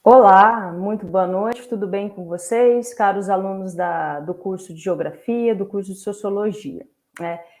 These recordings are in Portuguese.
Olá, muito boa noite, tudo bem com vocês, caros alunos do curso de Geografia, do curso de Sociologia?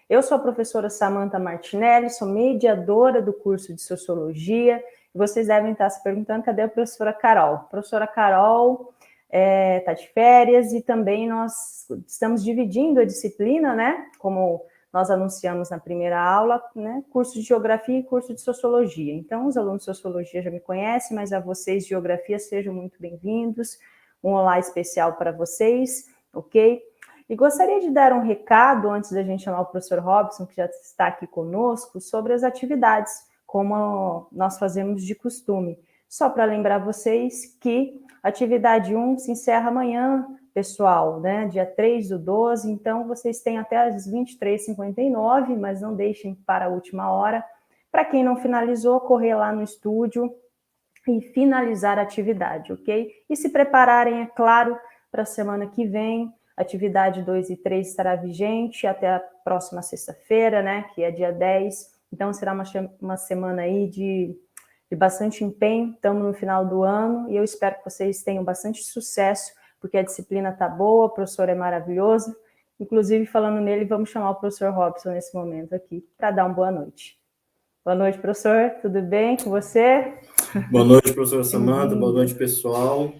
Eu sou a professora Samantha Martinelli, sou mediadora do curso de Sociologia, e vocês devem estar se perguntando, cadê a professora Carol? A professora Carol está de férias e também nós estamos dividindo a disciplina, né, como nós anunciamos na primeira aula, né, curso de Geografia e curso de Sociologia. Então, os alunos de Sociologia já me conhecem, mas a vocês de Geografia sejam muito bem-vindos. Um olá especial para vocês, ok? E gostaria de dar um recado, antes da gente chamar o professor Robson, que já está aqui conosco, sobre as atividades, como nós fazemos de costume. Só para lembrar vocês que a atividade 1 se encerra amanhã, pessoal, né? Dia 3/12, então vocês têm até as 23h59, mas não deixem para a última hora. Para quem não finalizou, correr lá no estúdio e finalizar a atividade, ok? E se prepararem, é claro, para a semana que vem. Atividade 2 e 3 estará vigente até a próxima sexta-feira, né? Que é dia 10. Então será uma semana aí de bastante empenho. Estamos no final do ano e eu espero que vocês tenham bastante sucesso, porque a disciplina está boa, o professor é maravilhoso. Inclusive, falando nele, vamos chamar o professor Robson nesse momento aqui para dar uma boa noite. Boa noite, professor. Tudo bem com você? Boa noite, professora Samantha. Boa noite, pessoal.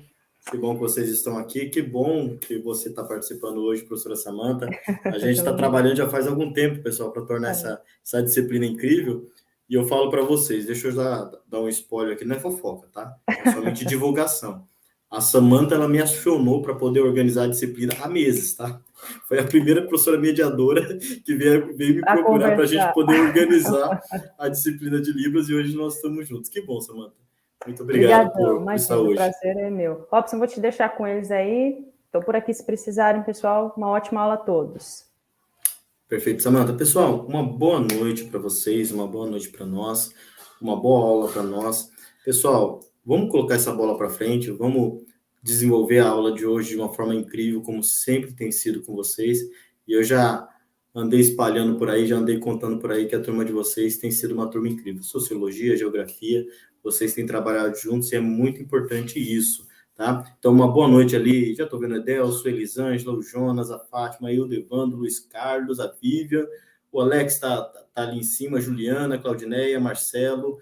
Que bom que vocês estão aqui. Que bom que você está participando hoje, professora Samantha. A gente está trabalhando já faz algum tempo, pessoal, para tornar essa disciplina incrível. E eu falo para vocês, deixa eu dar um spoiler aqui, não é fofoca, tá? É somente divulgação. A Samantha, ela me acionou para poder organizar a disciplina há meses, tá? Foi a primeira professora mediadora que veio me procurar para a gente poder organizar a disciplina de Libras e hoje nós estamos juntos. Que bom, Samantha. Muito obrigado por estar Imagina, o hoje. prazer é meu. Robson, vou te deixar com eles aí. Estou por aqui se precisarem, pessoal. Uma ótima aula a todos. Perfeito, Samantha. Pessoal, uma boa noite para vocês, uma boa noite para nós, uma boa aula para nós. Pessoal, vamos colocar essa bola para frente, vamos desenvolver a aula de hoje de uma forma incrível, como sempre tem sido com vocês. E eu já andei espalhando por aí, já andei contando por aí que a turma de vocês tem sido uma turma incrível. Sociologia, geografia, vocês têm trabalhado juntos e é muito importante isso. Tá? Então, uma boa noite ali. Já estou vendo a Edelso, Elisângela, o Jonas, a Fátima, o Devando, o Luiz Carlos, a Vivian, o Alex está ali em cima, a Juliana, a Claudineia, Marcelo,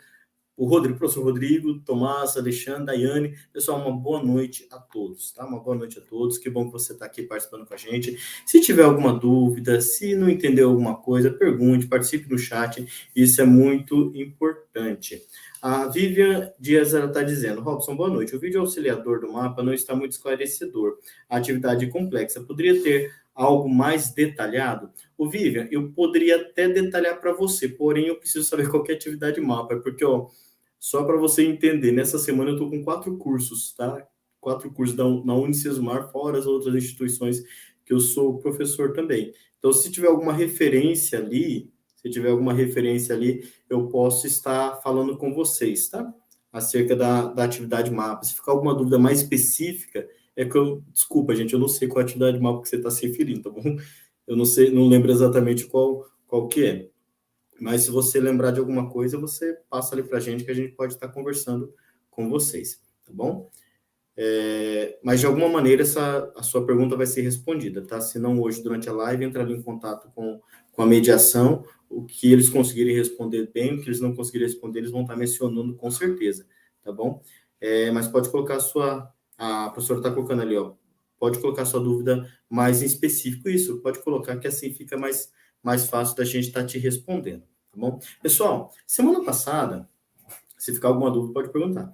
o Rodrigo, o professor Rodrigo, Tomás, Alexandre, Daiane. Pessoal, uma boa noite a todos, tá? Uma boa noite a todos. Que bom que você está aqui participando com a gente. Se tiver alguma dúvida, se não entendeu alguma coisa, pergunte, participe no chat. Isso é muito importante. A Vivian Dias está dizendo, Robson, boa noite. O vídeo auxiliador do mapa não está muito esclarecedor. A atividade é complexa. Poderia ter algo mais detalhado? O Vivian, eu poderia até detalhar para você, porém eu preciso saber qual é a atividade mapa, porque, ó, só para você entender, nessa semana eu estou com 4 cursos, tá? 4 cursos na Unicesumar, fora as outras instituições que eu sou professor também. Então, se tiver alguma referência ali, eu posso estar falando com vocês, tá? Acerca da atividade mapa. Se ficar alguma dúvida mais específica, desculpa, gente, eu não sei qual atividade mapa que você está se referindo, tá bom? Eu não sei, não lembro exatamente qual que é. Mas se você lembrar de alguma coisa, você passa ali para a gente que a gente pode estar conversando com vocês, tá bom? Mas de alguma maneira a sua pergunta vai ser respondida, tá? Se não hoje, durante a live, entra ali em contato com a mediação, o que eles conseguirem responder bem, o que eles não conseguirem responder, eles vão estar mencionando com certeza, tá bom? Mas pode colocar a professora está colocando ali, ó, pode colocar sua dúvida mais em específico, isso, pode colocar que assim fica mais fácil da gente estar te respondendo, tá bom? Pessoal, semana passada, se ficar alguma dúvida, pode perguntar.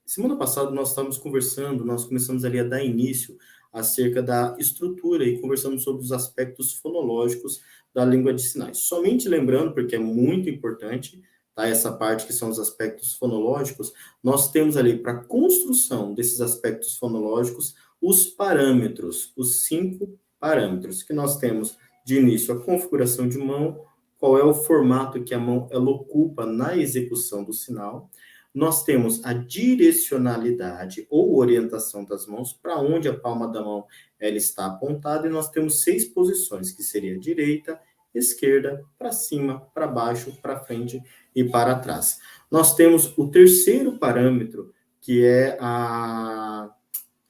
Semana passada nós estávamos conversando, nós começamos ali a dar início acerca da estrutura e conversamos sobre os aspectos fonológicos da língua de sinais. Somente lembrando, porque é muito importante, tá, essa parte que são os aspectos fonológicos, nós temos ali para a construção desses aspectos fonológicos os parâmetros, os 5 parâmetros que nós temos de início a configuração de mão, qual é o formato que a mão ela ocupa na execução do sinal. Nós temos a direcionalidade ou orientação das mãos, para onde a palma da mão ela está apontada, e nós temos 6 posições, que seria direita, esquerda, para cima, para baixo, para frente e para trás. Nós temos o terceiro parâmetro, que é a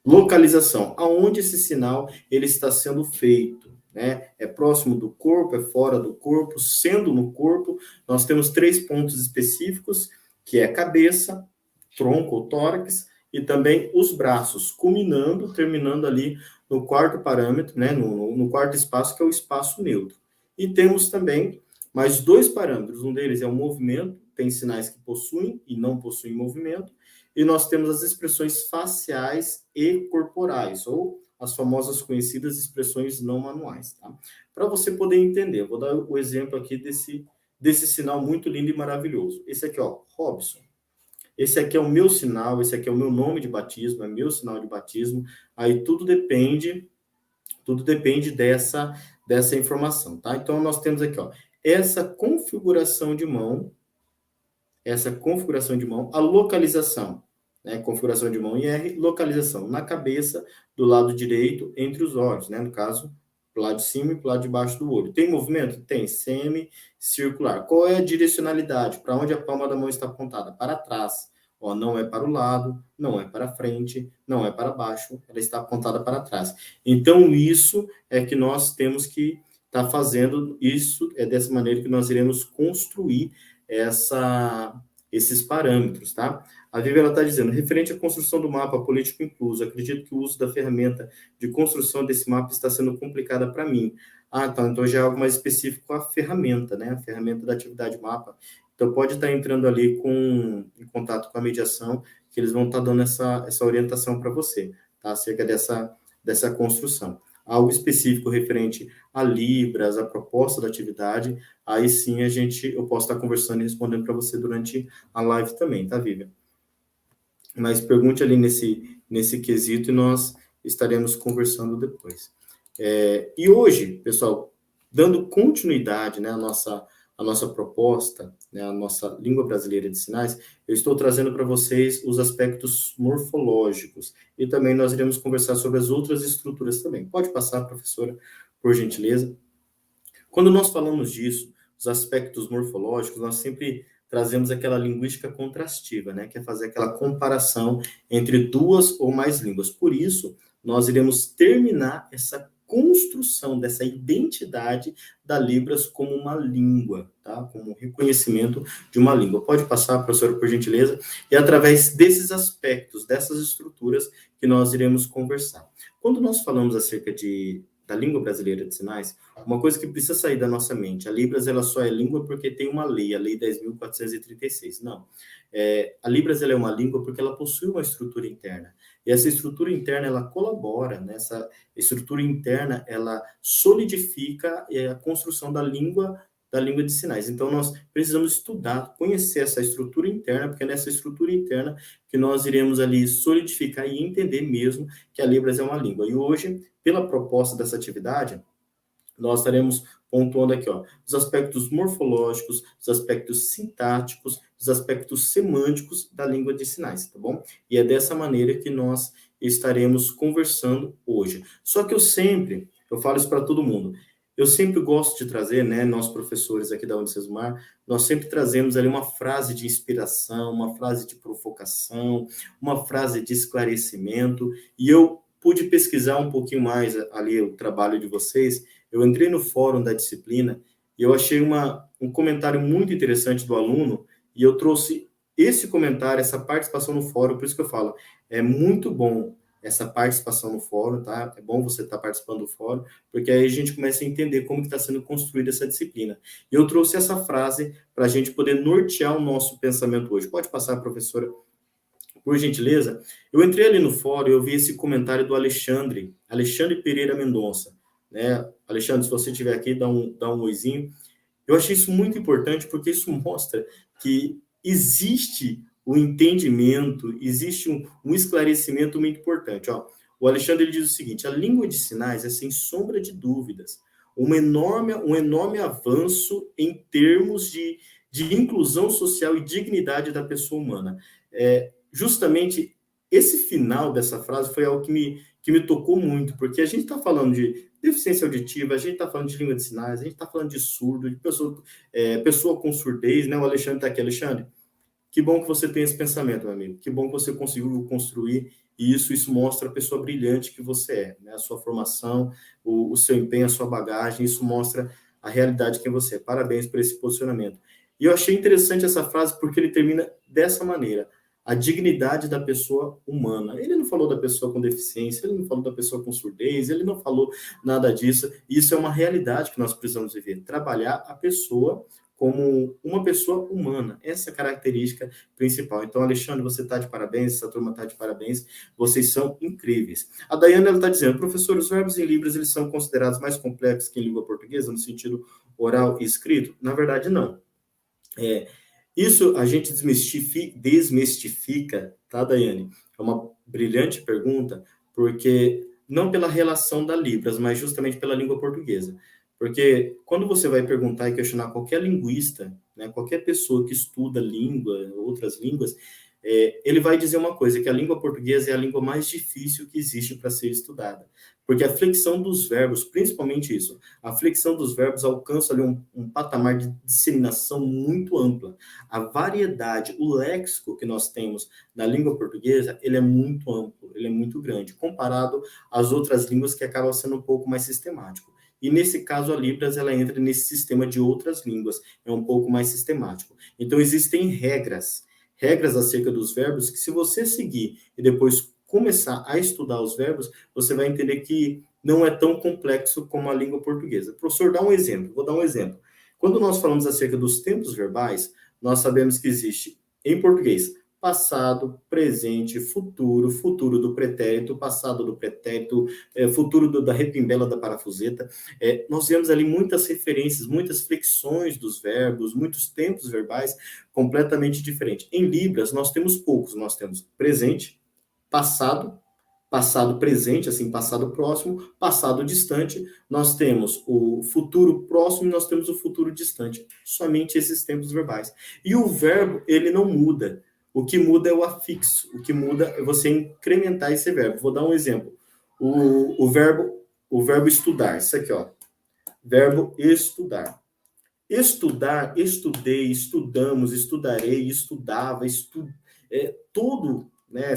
localização, aonde esse sinal ele está sendo feito, né? É próximo do corpo, é fora do corpo, sendo no corpo. Nós temos 3 pontos específicos, que é cabeça, tronco ou tórax, e também os braços, culminando, terminando ali no quarto parâmetro, né? No quarto espaço, que é o espaço neutro. E temos também mais 2 parâmetros, um deles é o movimento, tem sinais que possuem e não possuem movimento, e nós temos as expressões faciais e corporais, ou as famosas conhecidas expressões não manuais, tá? Para você poder entender, eu vou dar o exemplo aqui desse sinal muito lindo e maravilhoso. Esse aqui, ó, Robson. Esse aqui é o meu sinal, esse aqui é o meu nome de batismo, é meu sinal de batismo. Aí tudo depende dessa informação, tá? Então, nós temos aqui, ó, essa configuração de mão, a localização, né? Configuração de mão em R, localização na cabeça, do lado direito, entre os olhos, né? No caso, pro lado de cima e pro lado de baixo do olho. Tem movimento? Tem, semicircular. Qual é a direcionalidade? Para onde a palma da mão está apontada? Para trás. Ó, não é para o lado, não é para frente, não é para baixo, ela está apontada para trás. Então, isso é que nós temos que estar fazendo, isso é dessa maneira que nós iremos construir esses parâmetros, tá? A Viviana está dizendo, referente à construção do mapa político incluso, acredito que o uso da ferramenta de construção desse mapa está sendo complicada para mim. Ah, tá, então já é algo mais específico a ferramenta, né? A ferramenta da atividade mapa. Então, pode estar entrando ali em contato com a mediação, que eles vão estar dando essa orientação para você, tá? Acerca dessa construção. Algo específico referente a Libras, a proposta da atividade, aí sim eu posso estar conversando e respondendo para você durante a live também, tá, Vivian? Mas pergunte ali nesse quesito e nós estaremos conversando depois. E hoje, pessoal, dando continuidade, né, à nossa proposta, né, a nossa língua brasileira de sinais, eu estou trazendo para vocês os aspectos morfológicos e também nós iremos conversar sobre as outras estruturas também. Pode passar, professora, por gentileza? Quando nós falamos disso, os aspectos morfológicos, nós sempre trazemos aquela linguística contrastiva, né, que é fazer aquela comparação entre 2 ou mais línguas. Por isso, nós iremos terminar essa construção dessa identidade da Libras como uma língua, tá? Como um reconhecimento de uma língua. Pode passar, professora, por gentileza? E através desses aspectos, dessas estruturas, que nós iremos conversar. Quando nós falamos acerca da língua brasileira de sinais, uma coisa que precisa sair da nossa mente, a Libras ela só é língua porque tem uma lei, a Lei 10.436. Não. A Libras ela é uma língua porque ela possui uma estrutura interna. E essa estrutura interna, ela colabora, né? Essa estrutura interna, ela solidifica a construção da língua de sinais. Então, nós precisamos estudar, conhecer essa estrutura interna, porque é nessa estrutura interna que nós iremos ali solidificar e entender mesmo que a Libras é uma língua. E hoje, pela proposta dessa atividade, nós estaremos pontuando aqui, ó, os aspectos morfológicos, os aspectos sintáticos, os aspectos semânticos da língua de sinais, tá bom? E é dessa maneira que nós estaremos conversando hoje. Só que eu falo isso para todo mundo, eu sempre gosto de trazer, né, nós professores aqui da Unicesumar, nós sempre trazemos ali uma frase de inspiração, uma frase de provocação, uma frase de esclarecimento, e eu pude pesquisar um pouquinho mais ali o trabalho de vocês. Eu entrei no fórum da disciplina e eu achei um comentário muito interessante do aluno e eu trouxe esse comentário, essa participação no fórum, por isso que eu falo, é muito bom essa participação no fórum, tá? É bom você estar participando do fórum, porque aí a gente começa a entender como está sendo construída essa disciplina. E eu trouxe essa frase para a gente poder nortear o nosso pensamento hoje. Pode passar, professora, por gentileza? Eu entrei ali no fórum e eu vi esse comentário do Alexandre Pereira Mendonça, né? Alexandre, se você estiver aqui, dá um oizinho. Eu achei isso muito importante, porque isso mostra que existe o entendimento, existe um esclarecimento muito importante. Ó, o Alexandre ele diz o seguinte, a língua de sinais é, sem sombra de dúvidas, um enorme avanço em termos de inclusão social e dignidade da pessoa humana. Justamente esse final dessa frase foi algo que me tocou muito, porque a gente está falando de deficiência auditiva, a gente está falando de língua de sinais, a gente está falando de surdo, de pessoa com surdez, né? O Alexandre está aqui. Alexandre, Que bom que você tem esse pensamento, meu amigo. Que bom que você conseguiu construir isso mostra a pessoa brilhante que você é, né? A sua formação, o seu empenho, a sua bagagem, isso mostra a realidade que você é. Parabéns por esse posicionamento. E eu achei interessante essa frase porque ele termina dessa maneira: a dignidade da pessoa humana. Ele não falou da pessoa com deficiência, ele não falou da pessoa com surdez, ele não falou nada disso. Isso é uma realidade que nós precisamos viver. Trabalhar a pessoa como uma pessoa humana. Essa é a característica principal. Então, Alexandre, você está de parabéns, essa turma está de parabéns, vocês são incríveis. A Daiane está dizendo: professor, os verbos em Libras eles são considerados mais complexos que em língua portuguesa, no sentido oral e escrito? Na verdade, não. Isso a gente desmistifica, tá, Daiane? É uma brilhante pergunta, porque não pela relação da Libras, mas justamente pela língua portuguesa. Porque quando você vai perguntar e questionar qualquer linguista, né, qualquer pessoa que estuda língua, outras línguas, ele vai dizer uma coisa, que a língua portuguesa é a língua mais difícil que existe para ser estudada. Porque a flexão dos verbos, principalmente isso, a flexão dos verbos alcança ali um patamar de disseminação muito ampla. A variedade, o léxico que nós temos na língua portuguesa, ele é muito amplo, ele é muito grande, comparado às outras línguas que acabam sendo um pouco mais sistemático. E nesse caso, a Libras, ela entra nesse sistema de outras línguas, é um pouco mais sistemático. Então, existem regras acerca dos verbos que, se você seguir e depois começar a estudar os verbos, você vai entender que não é tão complexo como a língua portuguesa. Professor, dá um exemplo. Vou dar um exemplo. Quando nós falamos acerca dos tempos verbais, nós sabemos que existe, em português, passado, presente, futuro, futuro do pretérito, passado do pretérito, futuro da repimbela da parafuseta. Nós vemos ali muitas referências, muitas flexões dos verbos, muitos tempos verbais completamente diferentes. Em Libras, nós temos poucos. Nós temos presente, passado, passado presente, assim, passado próximo, passado distante, nós temos o futuro próximo e nós temos o futuro distante. Somente esses tempos verbais. E o verbo, ele não muda. O que muda é o afixo. O que muda é você incrementar esse verbo. Vou dar um exemplo. O verbo estudar. Isso aqui, ó. Verbo estudar. Estudar, estudei, estudamos, estudarei, estudava, tudo, né,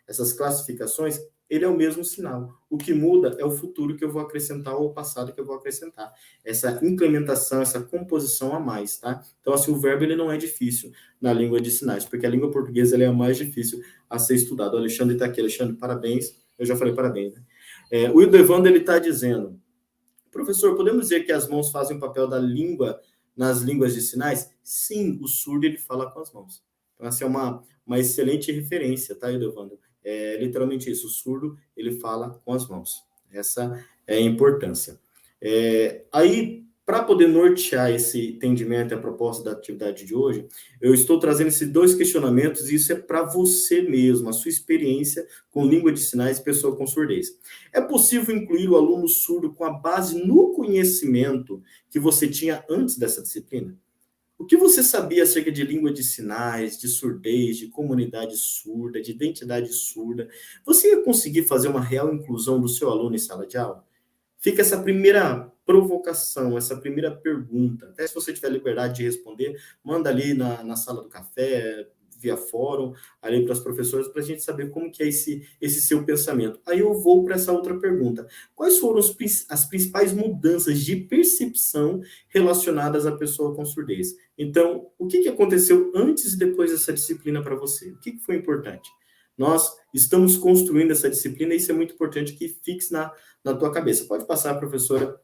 essas classificações, ele é o mesmo sinal. O que muda é o futuro que eu vou acrescentar ou o passado que eu vou acrescentar. Essa implementação, essa composição a mais, tá? Então, assim, o verbo ele não é difícil na língua de sinais, porque a língua portuguesa ele é a mais difícil a ser estudada. O Alexandre está aqui. Alexandre, parabéns. Eu já falei parabéns, né? O Ildevando, ele está dizendo: professor, podemos dizer que as mãos fazem o papel da língua nas línguas de sinais? Sim, o surdo ele fala com as mãos. Então, essa é uma excelente referência, tá, Ildevando? É literalmente isso, o surdo ele fala com as mãos. Essa é a importância. Aí, para poder nortear esse entendimento e a proposta da atividade de hoje, eu estou trazendo esses dois questionamentos, e isso é para você mesmo, a sua experiência com língua de sinais e pessoa com surdez. É possível incluir o aluno surdo com a base no conhecimento que você tinha antes dessa disciplina? O que você sabia acerca de língua de sinais, de surdez, de comunidade surda, de identidade surda? Você ia conseguir fazer uma real inclusão do seu aluno em sala de aula? Fica essa primeira provocação, essa primeira pergunta. Até se você tiver liberdade de responder, manda ali na sala do café, via fórum, ali para as professoras, para a gente saber como que é esse seu pensamento. Aí eu vou para essa outra pergunta. Quais foram as principais mudanças de percepção relacionadas à pessoa com surdez? Então, o que aconteceu antes e depois dessa disciplina para você? O que foi importante? Nós estamos construindo essa disciplina e isso é muito importante que fixe na tua cabeça. Pode passar, professora,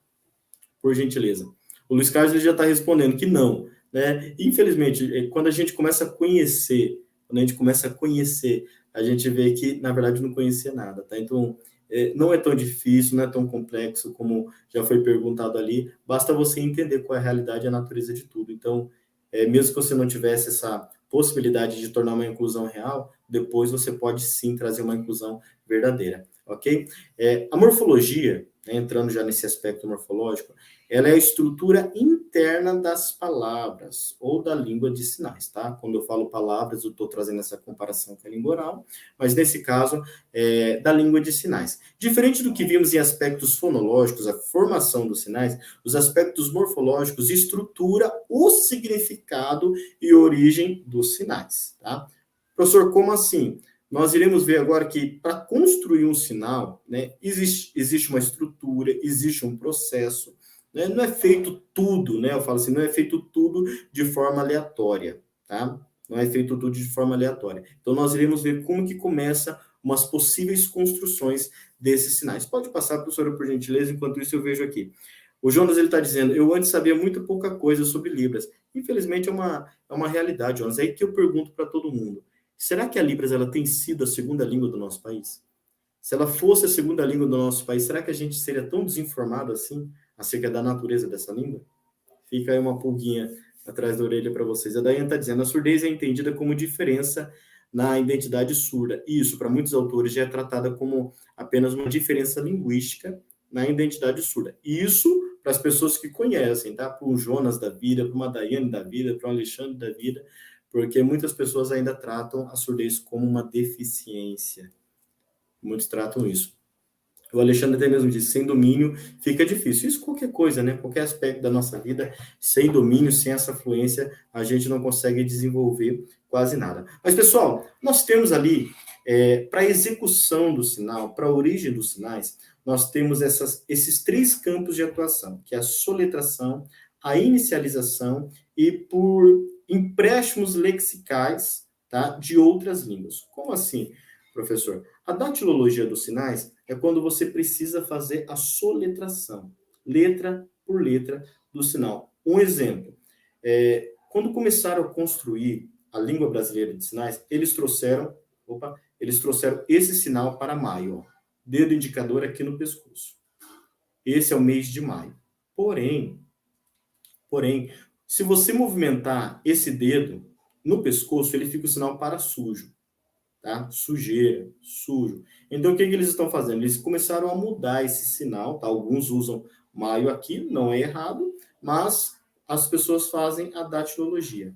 por gentileza. O Luiz Carlos ele já está respondendo que não, né? Infelizmente, quando a gente começa a conhecer, a gente vê que, na verdade, não conhecia nada, tá? Então, não é tão difícil, não é tão complexo como já foi perguntado ali, basta você entender qual é a realidade e a natureza de tudo. Então, mesmo que você não tivesse essa possibilidade de tornar uma inclusão real, depois você pode sim trazer uma inclusão verdadeira, ok? A morfologia, né, entrando já nesse aspecto morfológico, ela é a estrutura interna das palavras ou da língua de sinais, tá? Quando eu falo palavras, eu estou trazendo essa comparação com a língua oral, mas nesse caso, da língua de sinais. Diferente do que vimos em aspectos fonológicos, a formação dos sinais, os aspectos morfológicos estrutura o significado e origem dos sinais, tá? Professor, como assim? Nós iremos ver agora que para construir um sinal, né, existe uma estrutura, existe um processo, né? Não é feito tudo, né? Eu falo assim, não é feito tudo de forma aleatória, tá? Não é feito tudo de forma aleatória. Então, nós iremos ver como que começa umas possíveis construções desses sinais. Pode passar, professora, por gentileza, enquanto isso eu vejo aqui. O Jonas, ele está dizendo, eu antes sabia muito pouca coisa sobre Libras. Infelizmente, é uma realidade, Jonas. É aí que eu pergunto para todo mundo. Será que a Libras ela tem sido a segunda língua do nosso país? Se ela fosse a segunda língua do nosso país, será que a gente seria tão desinformado assim acerca da natureza dessa língua? Fica aí uma pulguinha atrás da orelha para vocês. A Daiane está dizendo, a surdez é entendida como diferença na identidade surda. E isso, para muitos autores, já é tratada como apenas uma diferença linguística na identidade surda. E isso para as pessoas que conhecem, tá? Para um Jonas da vida, para uma Daiane da vida, para um Alexandre da vida, porque muitas pessoas ainda tratam a surdez como uma deficiência. Muitos tratam isso. O Alexandre até mesmo disse, sem domínio fica difícil. Isso qualquer coisa, né? Qualquer aspecto da nossa vida, sem domínio, sem essa fluência, a gente não consegue desenvolver quase nada. Mas, pessoal, nós temos ali, para a execução do sinal, para a origem dos sinais, nós temos esses 3 campos de atuação, que é a soletração, a inicialização e por empréstimos lexicais, tá? De outras línguas. Como assim, professor? A datilologia dos sinais é quando você precisa fazer a soletração, letra por letra do sinal. Um exemplo, quando começaram a construir a língua brasileira de sinais, eles trouxeram esse sinal para maio, ó, dedo indicador aqui no pescoço. Esse é o mês de maio. Porém, se você movimentar esse dedo no pescoço, ele fica o sinal para sujo. Tá? Sujeira, sujo. Então, o que eles estão fazendo? Eles começaram a mudar esse sinal, tá? Alguns usam maio aqui, não é errado, mas as pessoas fazem a datilologia.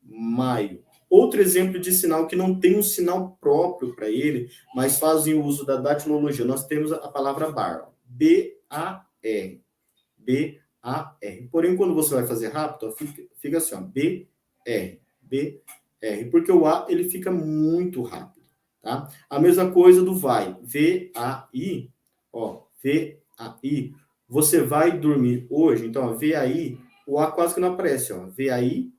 Maio. Outro exemplo de sinal que não tem um sinal próprio para ele, mas fazem o uso da datilologia. Nós temos a palavra bar, B-A-R. B-A-R. Porém, quando você vai fazer rápido, ó, fica assim, ó, B-R. B-R. Porque o A, ele fica muito rápido, tá? A mesma coisa do vai. V-A-I, ó, V-A-I. Você vai dormir hoje, então, ó, V-A-I, o A quase que não aparece, ó. V-A-I,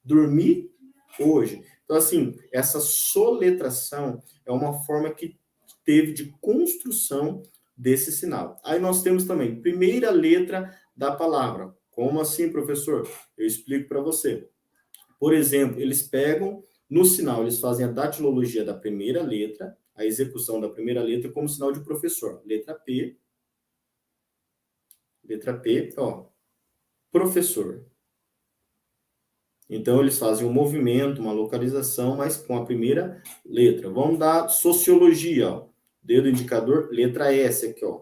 dormir hoje. Então, assim, essa soletração é uma forma que teve de construção desse sinal. Aí nós temos também, primeira letra da palavra. Como assim, professor? Eu explico para você. Por exemplo, eles pegam, no sinal, eles fazem a datilologia da primeira letra, a execução da primeira letra como sinal de professor. Letra P, ó, professor. Então, eles fazem um movimento, uma localização, mas com a primeira letra. Vamos dar sociologia, ó. Dedo indicador, letra S aqui, ó.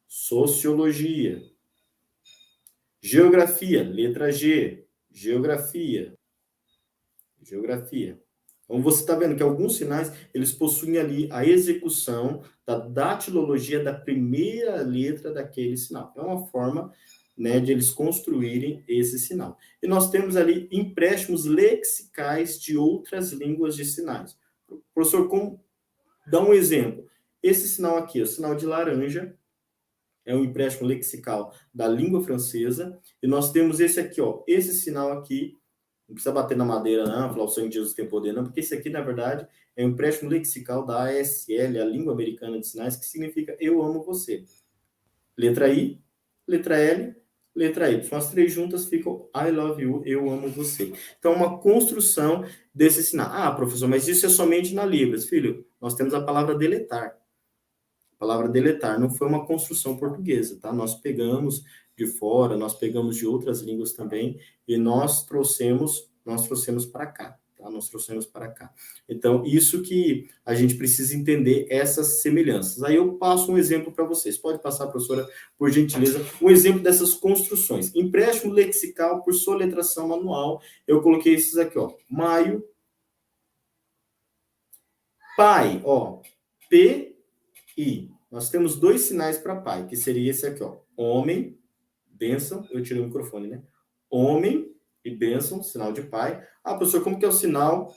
Sociologia. Geografia, letra G. Geografia. Geografia. Então, você está vendo que alguns sinais, eles possuem ali a execução da datilologia da primeira letra daquele sinal. É uma forma, né, de eles construírem esse sinal. E nós temos ali empréstimos lexicais de outras línguas de sinais. Professor, dá um exemplo. Esse sinal aqui, o sinal de laranja, é um empréstimo lexical da língua francesa. E nós temos esse aqui, ó, esse sinal aqui. Não precisa bater na madeira, não, falar o sangue de Jesus tem poder, não, porque esse aqui, na verdade, é um empréstimo lexical da ASL, a língua americana de sinais, que significa eu amo você. Letra I, letra L, letra Y. As 3 juntas ficam I love you, eu amo você. Então, uma construção desse sinal. Ah, professor, mas isso é somente na Libras. Filho, nós temos a palavra deletar. A palavra deletar não foi uma construção portuguesa, tá? Nós pegamos de fora, nós pegamos de outras línguas também, e nós trouxemos para cá, tá? nós trouxemos para cá. Então, isso que a gente precisa entender, essas semelhanças. Aí eu passo um exemplo para vocês. Pode passar, professora, por gentileza, um exemplo dessas construções. Empréstimo lexical por soletração manual. Eu coloquei esses aqui, ó. Maio. Pai, ó. P-I. Nós temos dois sinais para pai, que seria esse aqui, ó. Homem, bênção. Eu tirei o microfone, né? Homem e bênção, sinal de pai. Ah, professor, como que é o sinal?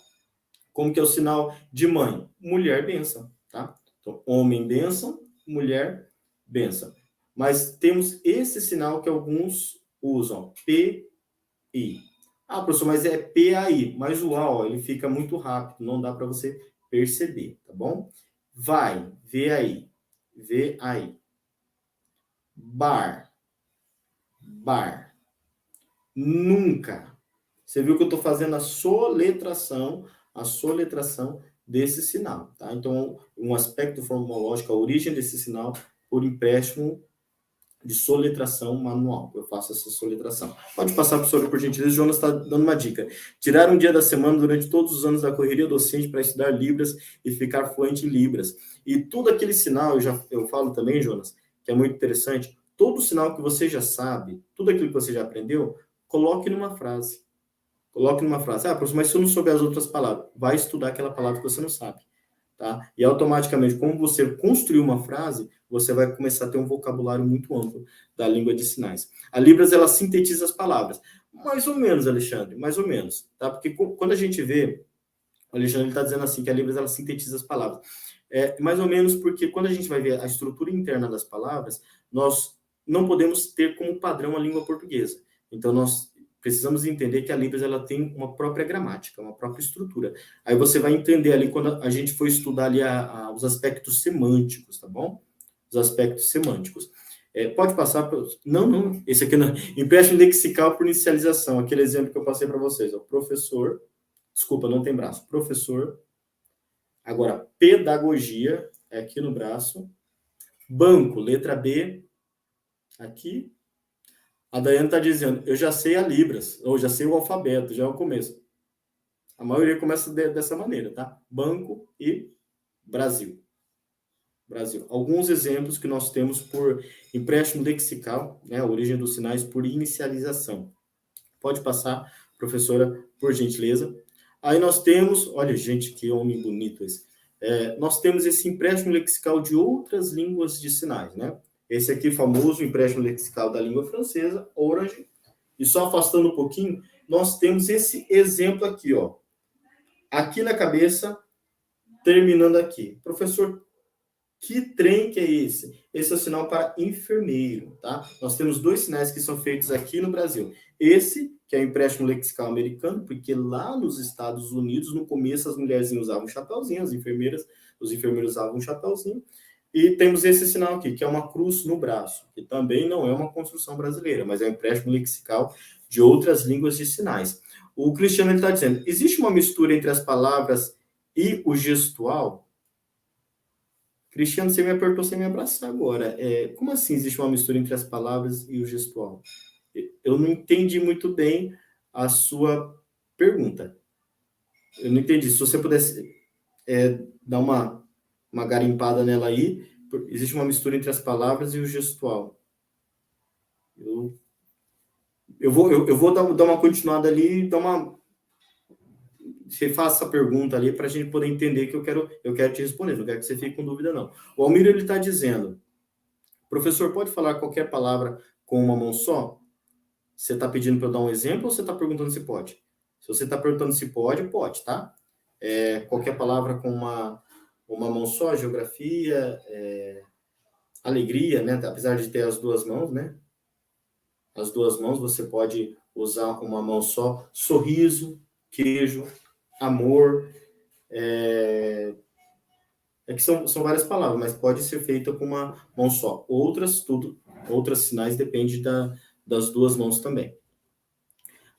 Como que é o sinal de mãe? Mulher, bênção, tá? Então, homem, bênção, mulher, bênção. Mas temos esse sinal que alguns usam, P-I. Ah, professor, mas é P-A-I. Mas o A, ó, ele fica muito rápido, não dá para você perceber, tá bom? Vai, V-A-I, V-A-I. Bar, bar. Nunca. Você viu que eu estou fazendo a soletração desse sinal, tá? Então, um aspecto formológico, a origem desse sinal por empréstimo de soletração manual. Eu faço essa soletração. Pode passar, professor, por gentileza. O Jonas está dando uma dica. Tirar um dia da semana durante todos os anos da correria docente para estudar Libras e ficar fluente em Libras. E tudo aquele sinal, eu falo também, Jonas, que é muito interessante, todo sinal que você já sabe, tudo aquilo que você já aprendeu, coloque numa frase. Coloque numa frase. Ah, professor, mas se eu não souber as outras palavras, vai estudar aquela palavra que você não sabe. Tá? E automaticamente, como você construiu uma frase, você vai começar a ter um vocabulário muito amplo da língua de sinais. A Libras, ela sintetiza as palavras. Mais ou menos, Alexandre, mais ou menos. Tá? Porque quando a gente vê, o Alexandre está dizendo assim, que a Libras, ela sintetiza as palavras. Mais ou menos porque quando a gente vai ver a estrutura interna das palavras, nós não podemos ter como padrão a língua portuguesa. Então, nós precisamos entender que a Libras, ela tem uma própria gramática, uma própria estrutura. Aí você vai entender ali quando a gente for estudar ali os aspectos semânticos, tá bom? Os aspectos semânticos. Pode passar... Não. Esse aqui não. Empréstimo lexical por inicialização. Aquele exemplo que eu passei para vocês. Ó. Professor... Desculpa, não tem braço. Professor. Agora, pedagogia. É aqui no braço. Banco, letra B. Aqui. A Daiane está dizendo, eu já sei a Libras, ou já sei o alfabeto, já é o começo. A maioria começa dessa maneira, tá? Banco e Brasil. Brasil. Alguns exemplos que nós temos por empréstimo lexical, né? A origem dos sinais por inicialização. Pode passar, professora, por gentileza. Aí nós temos, olha, gente, que homem bonito esse. Nós temos esse empréstimo lexical de outras línguas de sinais, né? Esse aqui, famoso empréstimo lexical da língua francesa, Orange. E só afastando um pouquinho, nós temos esse exemplo aqui, ó. Aqui na cabeça, terminando aqui. Professor, que trem que é esse? Esse é o sinal para enfermeiro, tá? Nós temos dois sinais que são feitos aqui no Brasil. Esse, que é o empréstimo lexical americano, porque lá nos Estados Unidos, no começo, as mulherzinhas usavam um chapéuzinho, os enfermeiros usavam um chapéuzinho. E temos esse sinal aqui, que é uma cruz no braço, que também não é uma construção brasileira, mas é um empréstimo lexical de outras línguas de sinais. O Cristiano está dizendo, existe uma mistura entre as palavras e o gestual? Cristiano, você me apertou sem me abraçar agora. Como assim existe uma mistura entre as palavras e o gestual? Eu não entendi muito bem a sua pergunta. Eu não entendi. Se você pudesse dar uma garimpada nela aí, existe uma mistura entre as palavras e o gestual. Eu vou dar uma continuada ali, você faça essa pergunta ali para a gente poder entender que eu quero te responder, não quero que você fique com dúvida, não. O Almir, ele está dizendo, professor, pode falar qualquer palavra com uma mão só? Você está pedindo para eu dar um exemplo ou você está perguntando se pode? Se você está perguntando se pode, pode, tá? Qualquer palavra com uma mão só, geografia, alegria, né? Apesar de ter as duas mãos, né? As duas mãos, você pode usar uma mão só. Sorriso, queijo, amor. Que são várias palavras, mas pode ser feita com uma mão só. Outras sinais depende das duas mãos também.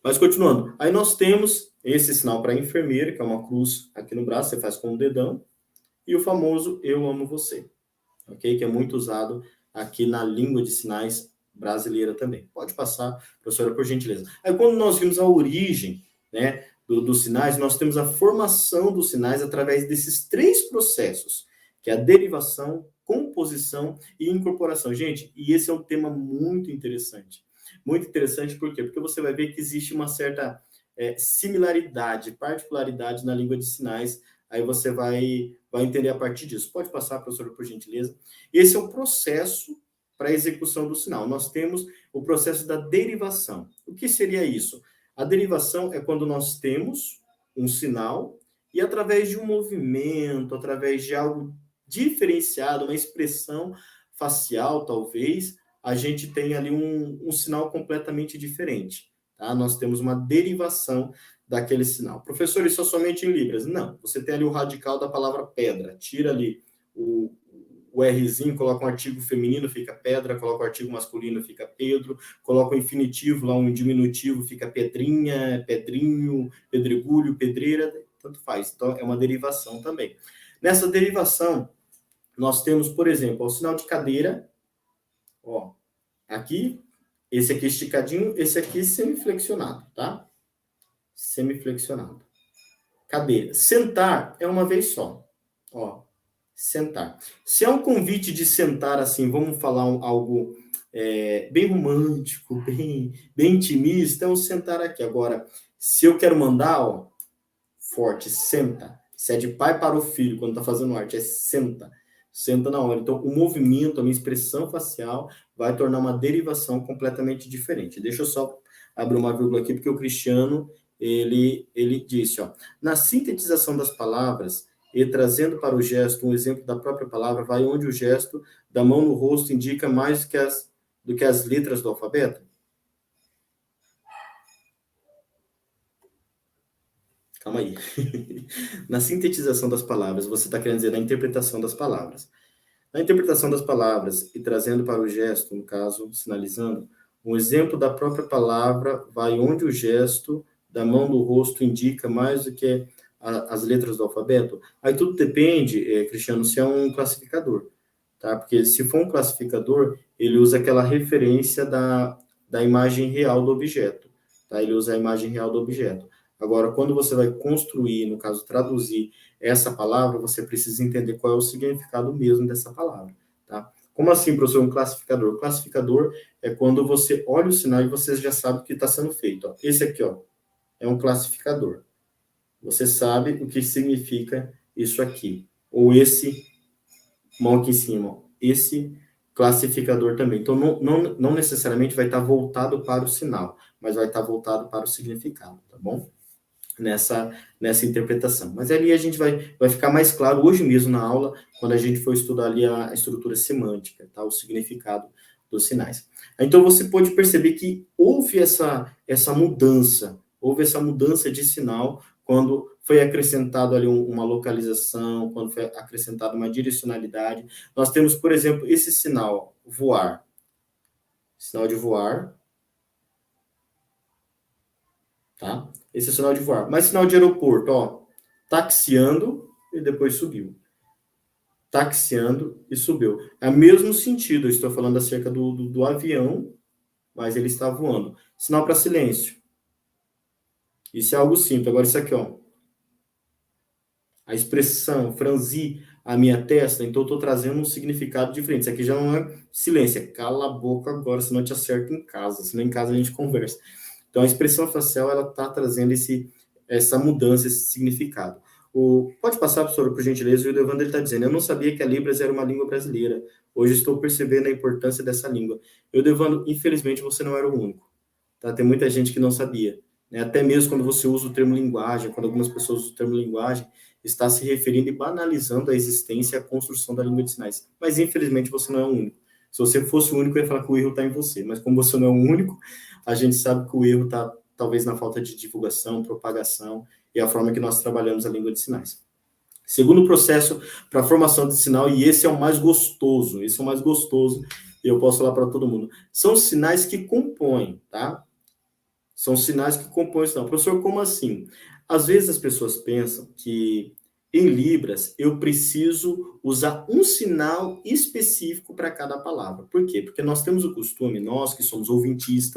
Mas continuando, aí nós temos esse sinal para enfermeira, que é uma cruz aqui no braço, você faz com o dedão, e o famoso eu amo você, ok? Que é muito usado aqui na língua de sinais brasileira também. Pode passar, professora, por gentileza. Aí quando nós vimos a origem, né, dos sinais, nós temos a formação dos sinais através desses 3 processos, que é a derivação, composição e incorporação. Gente, e esse é um tema muito interessante. Muito interessante, por quê? Porque você vai ver que existe uma certa similaridade, particularidade na língua de sinais. Aí você vai entender a partir disso. Pode passar, professor, por gentileza. Esse é o processo para a execução do sinal. Nós temos o processo da derivação. O que seria isso? A derivação é quando nós temos um sinal e através de um movimento, através de algo diferenciado, uma expressão facial, talvez, a gente tem ali um sinal completamente diferente. Tá? Nós temos uma derivação daquele sinal. Professor, isso é somente em Libras? Não. Você tem ali o radical da palavra pedra. Tira ali o Rzinho, coloca um artigo feminino, fica pedra, coloca um artigo masculino, fica Pedro, coloca um infinitivo lá, um diminutivo, fica pedrinha, pedrinho, pedregulho, pedreira, tanto faz. Então, é uma derivação também. Nessa derivação, nós temos, por exemplo, o sinal de cadeira, ó, aqui, esse aqui esticadinho, esse aqui semiflexionado, tá? Semiflexionado. Cadeira. Sentar é uma vez só, ó. Sentar. Se é um convite de sentar assim, vamos falar algo bem romântico, bem intimista, é um sentar aqui. Agora, se eu quero mandar, ó, forte, senta. Se é de pai para o filho, quando tá fazendo arte, é senta. Senta na hora. Então, o movimento, a minha expressão facial vai tornar uma derivação completamente diferente. Deixa eu só abrir uma vírgula aqui, porque o Cristiano, ele disse, ó, na sintetização das palavras, e trazendo para o gesto um exemplo da própria palavra, vai onde o gesto da mão no rosto indica mais do que as letras do alfabeto? Calma aí. Na sintetização das palavras, você está querendo dizer na interpretação das palavras. Na interpretação das palavras e trazendo para o gesto, no caso, sinalizando, um exemplo da própria palavra vai onde o gesto da mão no rosto indica mais do que as letras do alfabeto. Aí tudo depende, Cristiano, se é um classificador, tá? Porque se for um classificador, ele usa aquela referência da imagem real do objeto, tá? Ele usa a imagem real do objeto. Agora, quando você vai construir, no caso, traduzir essa palavra, você precisa entender qual é o significado mesmo dessa palavra, tá? Como assim, professor, um classificador? O classificador é quando você olha o sinal e você já sabe o que está sendo feito, ó. Esse aqui, ó, é um classificador. Você sabe o que significa isso aqui. Ou esse, mão aqui em cima, esse classificador também. Então, não necessariamente vai estar voltado para o sinal, mas vai estar voltado para o significado, tá bom? Nessa interpretação. Mas ali a gente vai ficar mais claro hoje mesmo na aula, quando a gente for estudar ali a estrutura semântica, tá? O significado dos sinais. Então, você pode perceber que houve essa mudança de sinal quando foi acrescentado ali uma localização, quando foi acrescentada uma direcionalidade. Nós temos, por exemplo, esse sinal, voar. Sinal de voar. Tá? Esse é o sinal de voar. Mas sinal de aeroporto, ó. Taxiando e depois subiu. Taxiando e subiu. É o mesmo sentido, eu estou falando acerca do avião, mas ele está voando. Sinal para silêncio. Isso é algo simples. Agora, isso aqui, ó. A expressão, franzir a minha testa, então eu estou trazendo um significado diferente. Isso aqui já não é silêncio, é cala a boca agora, senão eu te acerto em casa, senão em casa a gente conversa. Então a expressão facial, ela está trazendo essa mudança, esse significado. Pode passar, professor, por gentileza, o Evandro está dizendo, eu não sabia que a Libras era uma língua brasileira, hoje estou percebendo a importância dessa língua. Evandro, infelizmente você não era o único, tá? Tem muita gente que não sabia. Até mesmo quando você usa o termo linguagem, quando algumas pessoas usam o termo linguagem, está se referindo e banalizando a existência e a construção da língua de sinais. Mas, infelizmente, você não é o único. Se você fosse o único, eu ia falar que o erro está em você. Mas, como você não é o único, a gente sabe que o erro está, talvez, na falta de divulgação, propagação e a forma que nós trabalhamos a língua de sinais. Segundo processo para a formação de sinal, e esse é o mais gostoso, e eu posso falar para todo mundo, são os sinais que compõem, tá? São sinais que compõem o sinal. Professor, como assim? Às vezes as pessoas pensam que em Libras eu preciso usar um sinal específico para cada palavra. Por quê? Porque nós temos o costume, nós que somos ouvintes,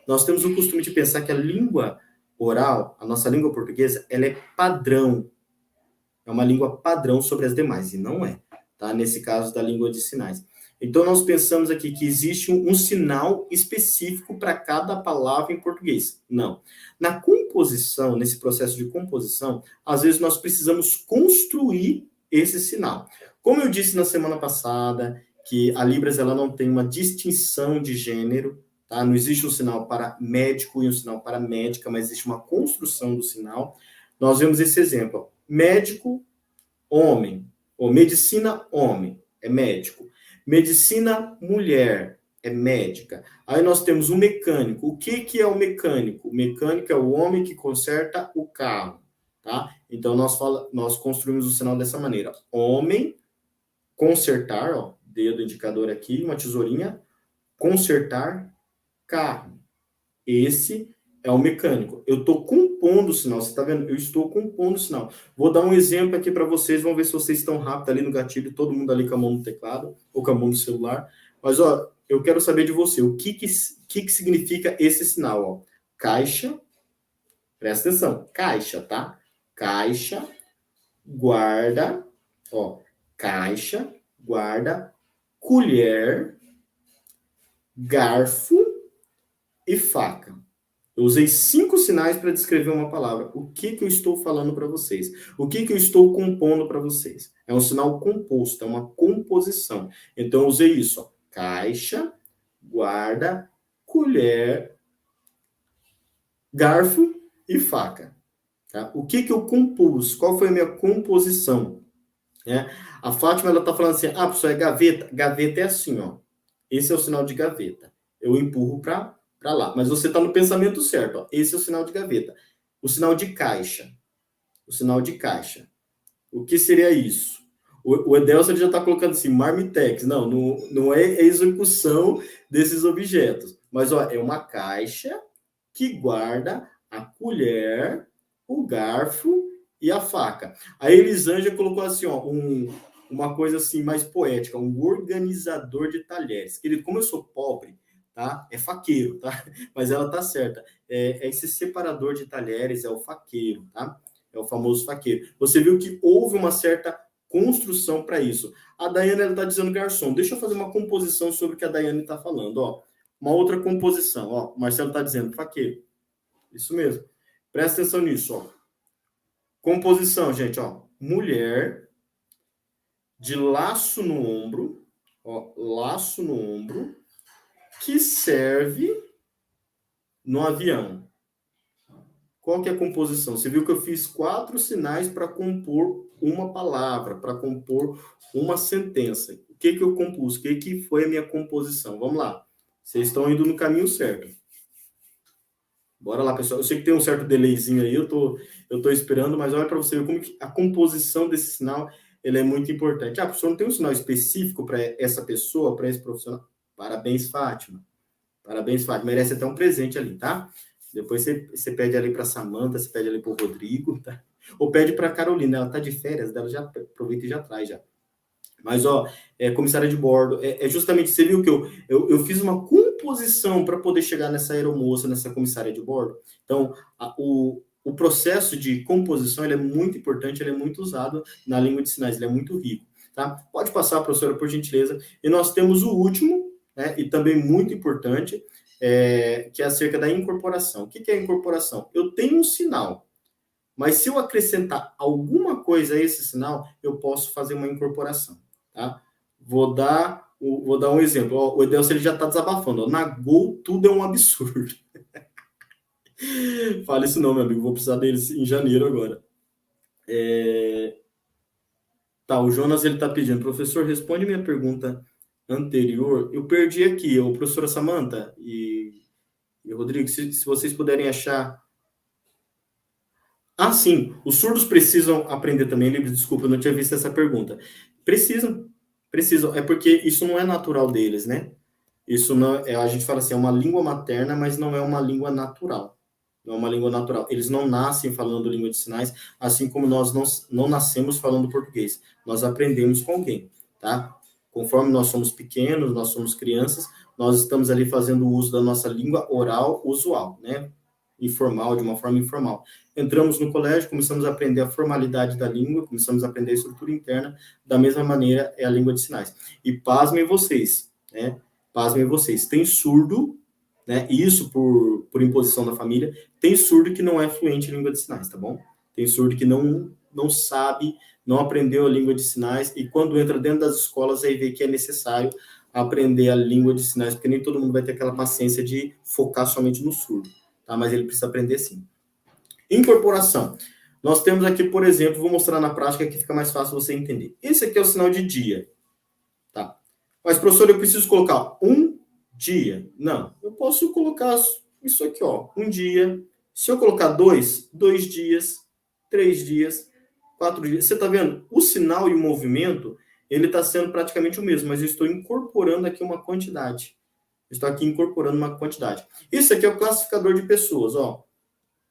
nós temos o costume de pensar que a língua oral, a nossa língua portuguesa, ela é padrão. É uma língua padrão sobre as demais, e não é, tá? Nesse caso da língua de sinais. Então, nós pensamos aqui que existe um sinal específico para cada palavra em português. Não. Na composição, nesse processo de composição, às vezes nós precisamos construir esse sinal. Como eu disse na semana passada, que a Libras ela não tem uma distinção de gênero, tá? Não existe um sinal para médico e um sinal para médica, mas existe uma construção do sinal. Nós vemos esse exemplo. Ó. Médico, homem. Ou medicina, homem, é médico. Medicina, mulher, é médica. Aí nós temos um mecânico. O que é o mecânico? O mecânico é o homem que conserta o carro, tá? Então, nós construímos o sinal dessa maneira. Homem, consertar, ó, dedo indicador aqui, uma tesourinha, consertar carro. Esse é o mecânico. Eu estou compondo o sinal, você está vendo? Eu estou compondo o sinal. Vou dar um exemplo aqui para vocês, vamos ver se vocês estão rápido ali no gatilho, todo mundo ali com a mão no teclado, ou com a mão no celular. Mas, ó, eu quero saber de você, o que significa esse sinal, ó? Caixa, presta atenção, caixa, tá? Caixa, guarda, ó, caixa, guarda, colher, garfo e faca. Eu usei 5 sinais para descrever uma palavra. O que eu estou falando para vocês? O que eu estou compondo para vocês? É um sinal composto, é uma composição. Então, eu usei isso. Ó. Caixa, guarda, colher, garfo e faca. Tá? O que eu compus? Qual foi a minha composição? A Fátima está falando assim, professor, é gaveta? Gaveta é assim, ó. Esse é o sinal de gaveta. Eu empurro para lá. Mas você está no pensamento certo. Ó. Esse é o sinal de gaveta. O sinal de caixa. O sinal de caixa. O que seria isso? O Edelson já está colocando assim, marmitex. Não é a execução desses objetos. Mas ó, é uma caixa que guarda a colher, o garfo e a faca. A Elisângela colocou assim, ó, uma coisa assim mais poética, um organizador de talheres. Querido, como eu sou pobre, tá? É faqueiro, tá? Mas ela tá certa. É esse separador de talheres, é o faqueiro, tá? É o famoso faqueiro. Você viu que houve uma certa construção para isso. A Daiane, ela tá dizendo garçom. Deixa eu fazer uma composição sobre o que a Daiane tá falando, ó. Uma outra composição, ó. O Marcelo tá dizendo faqueiro. Isso mesmo. Presta atenção nisso, ó. Composição, gente, ó. Mulher de laço no ombro, ó, laço no ombro, que serve no avião. Qual que é a composição? Você viu que eu fiz 4 sinais para compor uma palavra, para compor uma sentença. O que eu compus? O que foi a minha composição? Vamos lá. Vocês estão indo no caminho certo. Bora lá, pessoal. Eu sei que tem um certo delayzinho aí, eu tô esperando, mas olha para você ver como que a composição desse sinal ele é muito importante. Professor, não tem um sinal específico para essa pessoa, para esse profissional? Parabéns, Fátima. Parabéns, Fátima. Merece até um presente ali, tá? Depois você pede ali para Samanta, você pede ali para o Rodrigo, tá? Ou pede para a Carolina, ela tá de férias, dela já aproveita e já traz já. Mas, ó, comissária de bordo, justamente, você viu que eu fiz uma composição para poder chegar nessa aeromoça, nessa comissária de bordo. Então, o processo de composição, ele é muito importante, ele é muito usado na língua de sinais, ele é muito rico, tá? Pode passar, professora, por gentileza. E nós temos o último, né, e também muito importante, que é acerca da incorporação. O que é a incorporação? Eu tenho um sinal, mas se eu acrescentar alguma coisa a esse sinal, eu posso fazer uma incorporação. Tá? Vou dar um exemplo. Ó, o Edelson ele já está desabafando. Ó. Na Gol, tudo é um absurdo. Fala isso não, meu amigo. Vou precisar deles em janeiro agora. Tá, o Jonas ele está pedindo. Professor, responde minha pergunta anterior. Eu perdi aqui. O professora Samanta e Rodrigo, se vocês puderem achar... sim. Os surdos precisam aprender também. Desculpa, eu não tinha visto essa pergunta. Precisam. É porque isso não é natural deles, né? Isso não a gente fala assim, é uma língua materna, mas não é uma língua natural. Não é uma língua natural. Eles não nascem falando língua de sinais, assim como nós não nascemos falando português. Nós aprendemos com alguém, tá? Conforme nós somos pequenos, nós somos crianças, nós estamos ali fazendo uso da nossa língua oral usual, né? informal, de uma forma informal. Entramos no colégio, começamos a aprender a formalidade da língua, começamos a aprender a estrutura interna, da mesma maneira é a língua de sinais. E pasmem vocês, né? Pasmem vocês, tem surdo, né? Isso por imposição da família, tem surdo que não é fluente em língua de sinais, tá bom? Tem surdo que não sabe, não aprendeu a língua de sinais, e quando entra dentro das escolas, aí vê que é necessário aprender a língua de sinais, porque nem todo mundo vai ter aquela paciência de focar somente no surdo, tá? Mas ele precisa aprender sim. Incorporação. Nós temos aqui, por exemplo, vou mostrar na prática que fica mais fácil você entender. Esse aqui é o sinal de dia, tá? Mas, professor, eu preciso colocar um dia? Não, eu posso colocar isso aqui, ó, um dia. Se eu colocar 2 dias, 3 dias, 4 dias. Você está vendo? O sinal e o movimento, ele está sendo praticamente o mesmo, mas eu estou incorporando aqui uma quantidade. Estou aqui incorporando uma quantidade. Isso aqui é o classificador de pessoas, ó.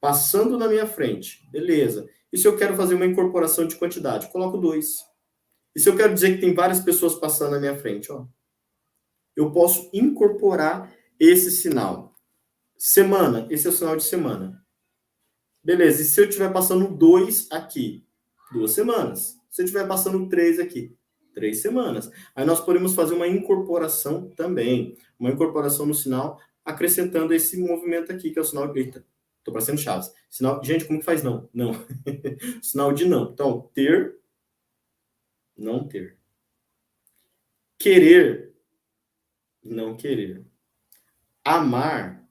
Passando na minha frente. Beleza. E se eu quero fazer uma incorporação de quantidade? Coloco 2. E se eu quero dizer que tem várias pessoas passando na minha frente, ó. Eu posso incorporar esse sinal. Semana, esse é o sinal de semana. Beleza, e se eu estiver passando 2 aqui? 2 semanas. Se eu estiver passando 3 aqui? 3 semanas. Aí nós podemos fazer uma incorporação também. Uma incorporação no sinal, acrescentando esse movimento aqui, que é o sinal de... Eita, tô parecendo Chaves. Sinal... Gente, como que faz não? Não. Sinal de não. Então, ter, não ter. Querer, não querer. Amar,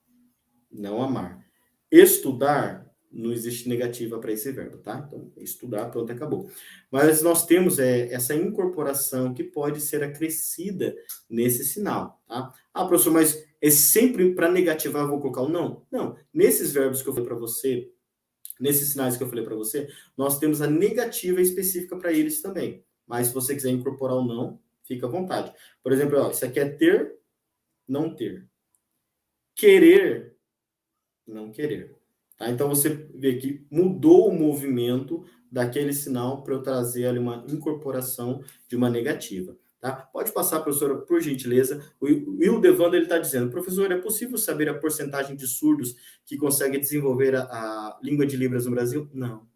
não amar. Estudar, não existe negativa para esse verbo, tá? Então, estudar, pronto, acabou. Mas nós temos essa incorporação que pode ser acrescida nesse sinal, tá? Ah, professor, mas é sempre para negativar eu vou colocar o não? Não. Nesses verbos que eu falei para você, nesses sinais que eu falei para você, nós temos a negativa específica para eles também. Mas se você quiser incorporar o não, fica à vontade. Por exemplo, ó, isso aqui é ter, não ter. Querer, não querer. Tá? Então, você vê que mudou o movimento daquele sinal para eu trazer ali uma incorporação de uma negativa. Tá? Pode passar, professora, por gentileza. O Ildevando está dizendo, professor, é possível saber a porcentagem de surdos que conseguem desenvolver a língua de Libras no Brasil? Não.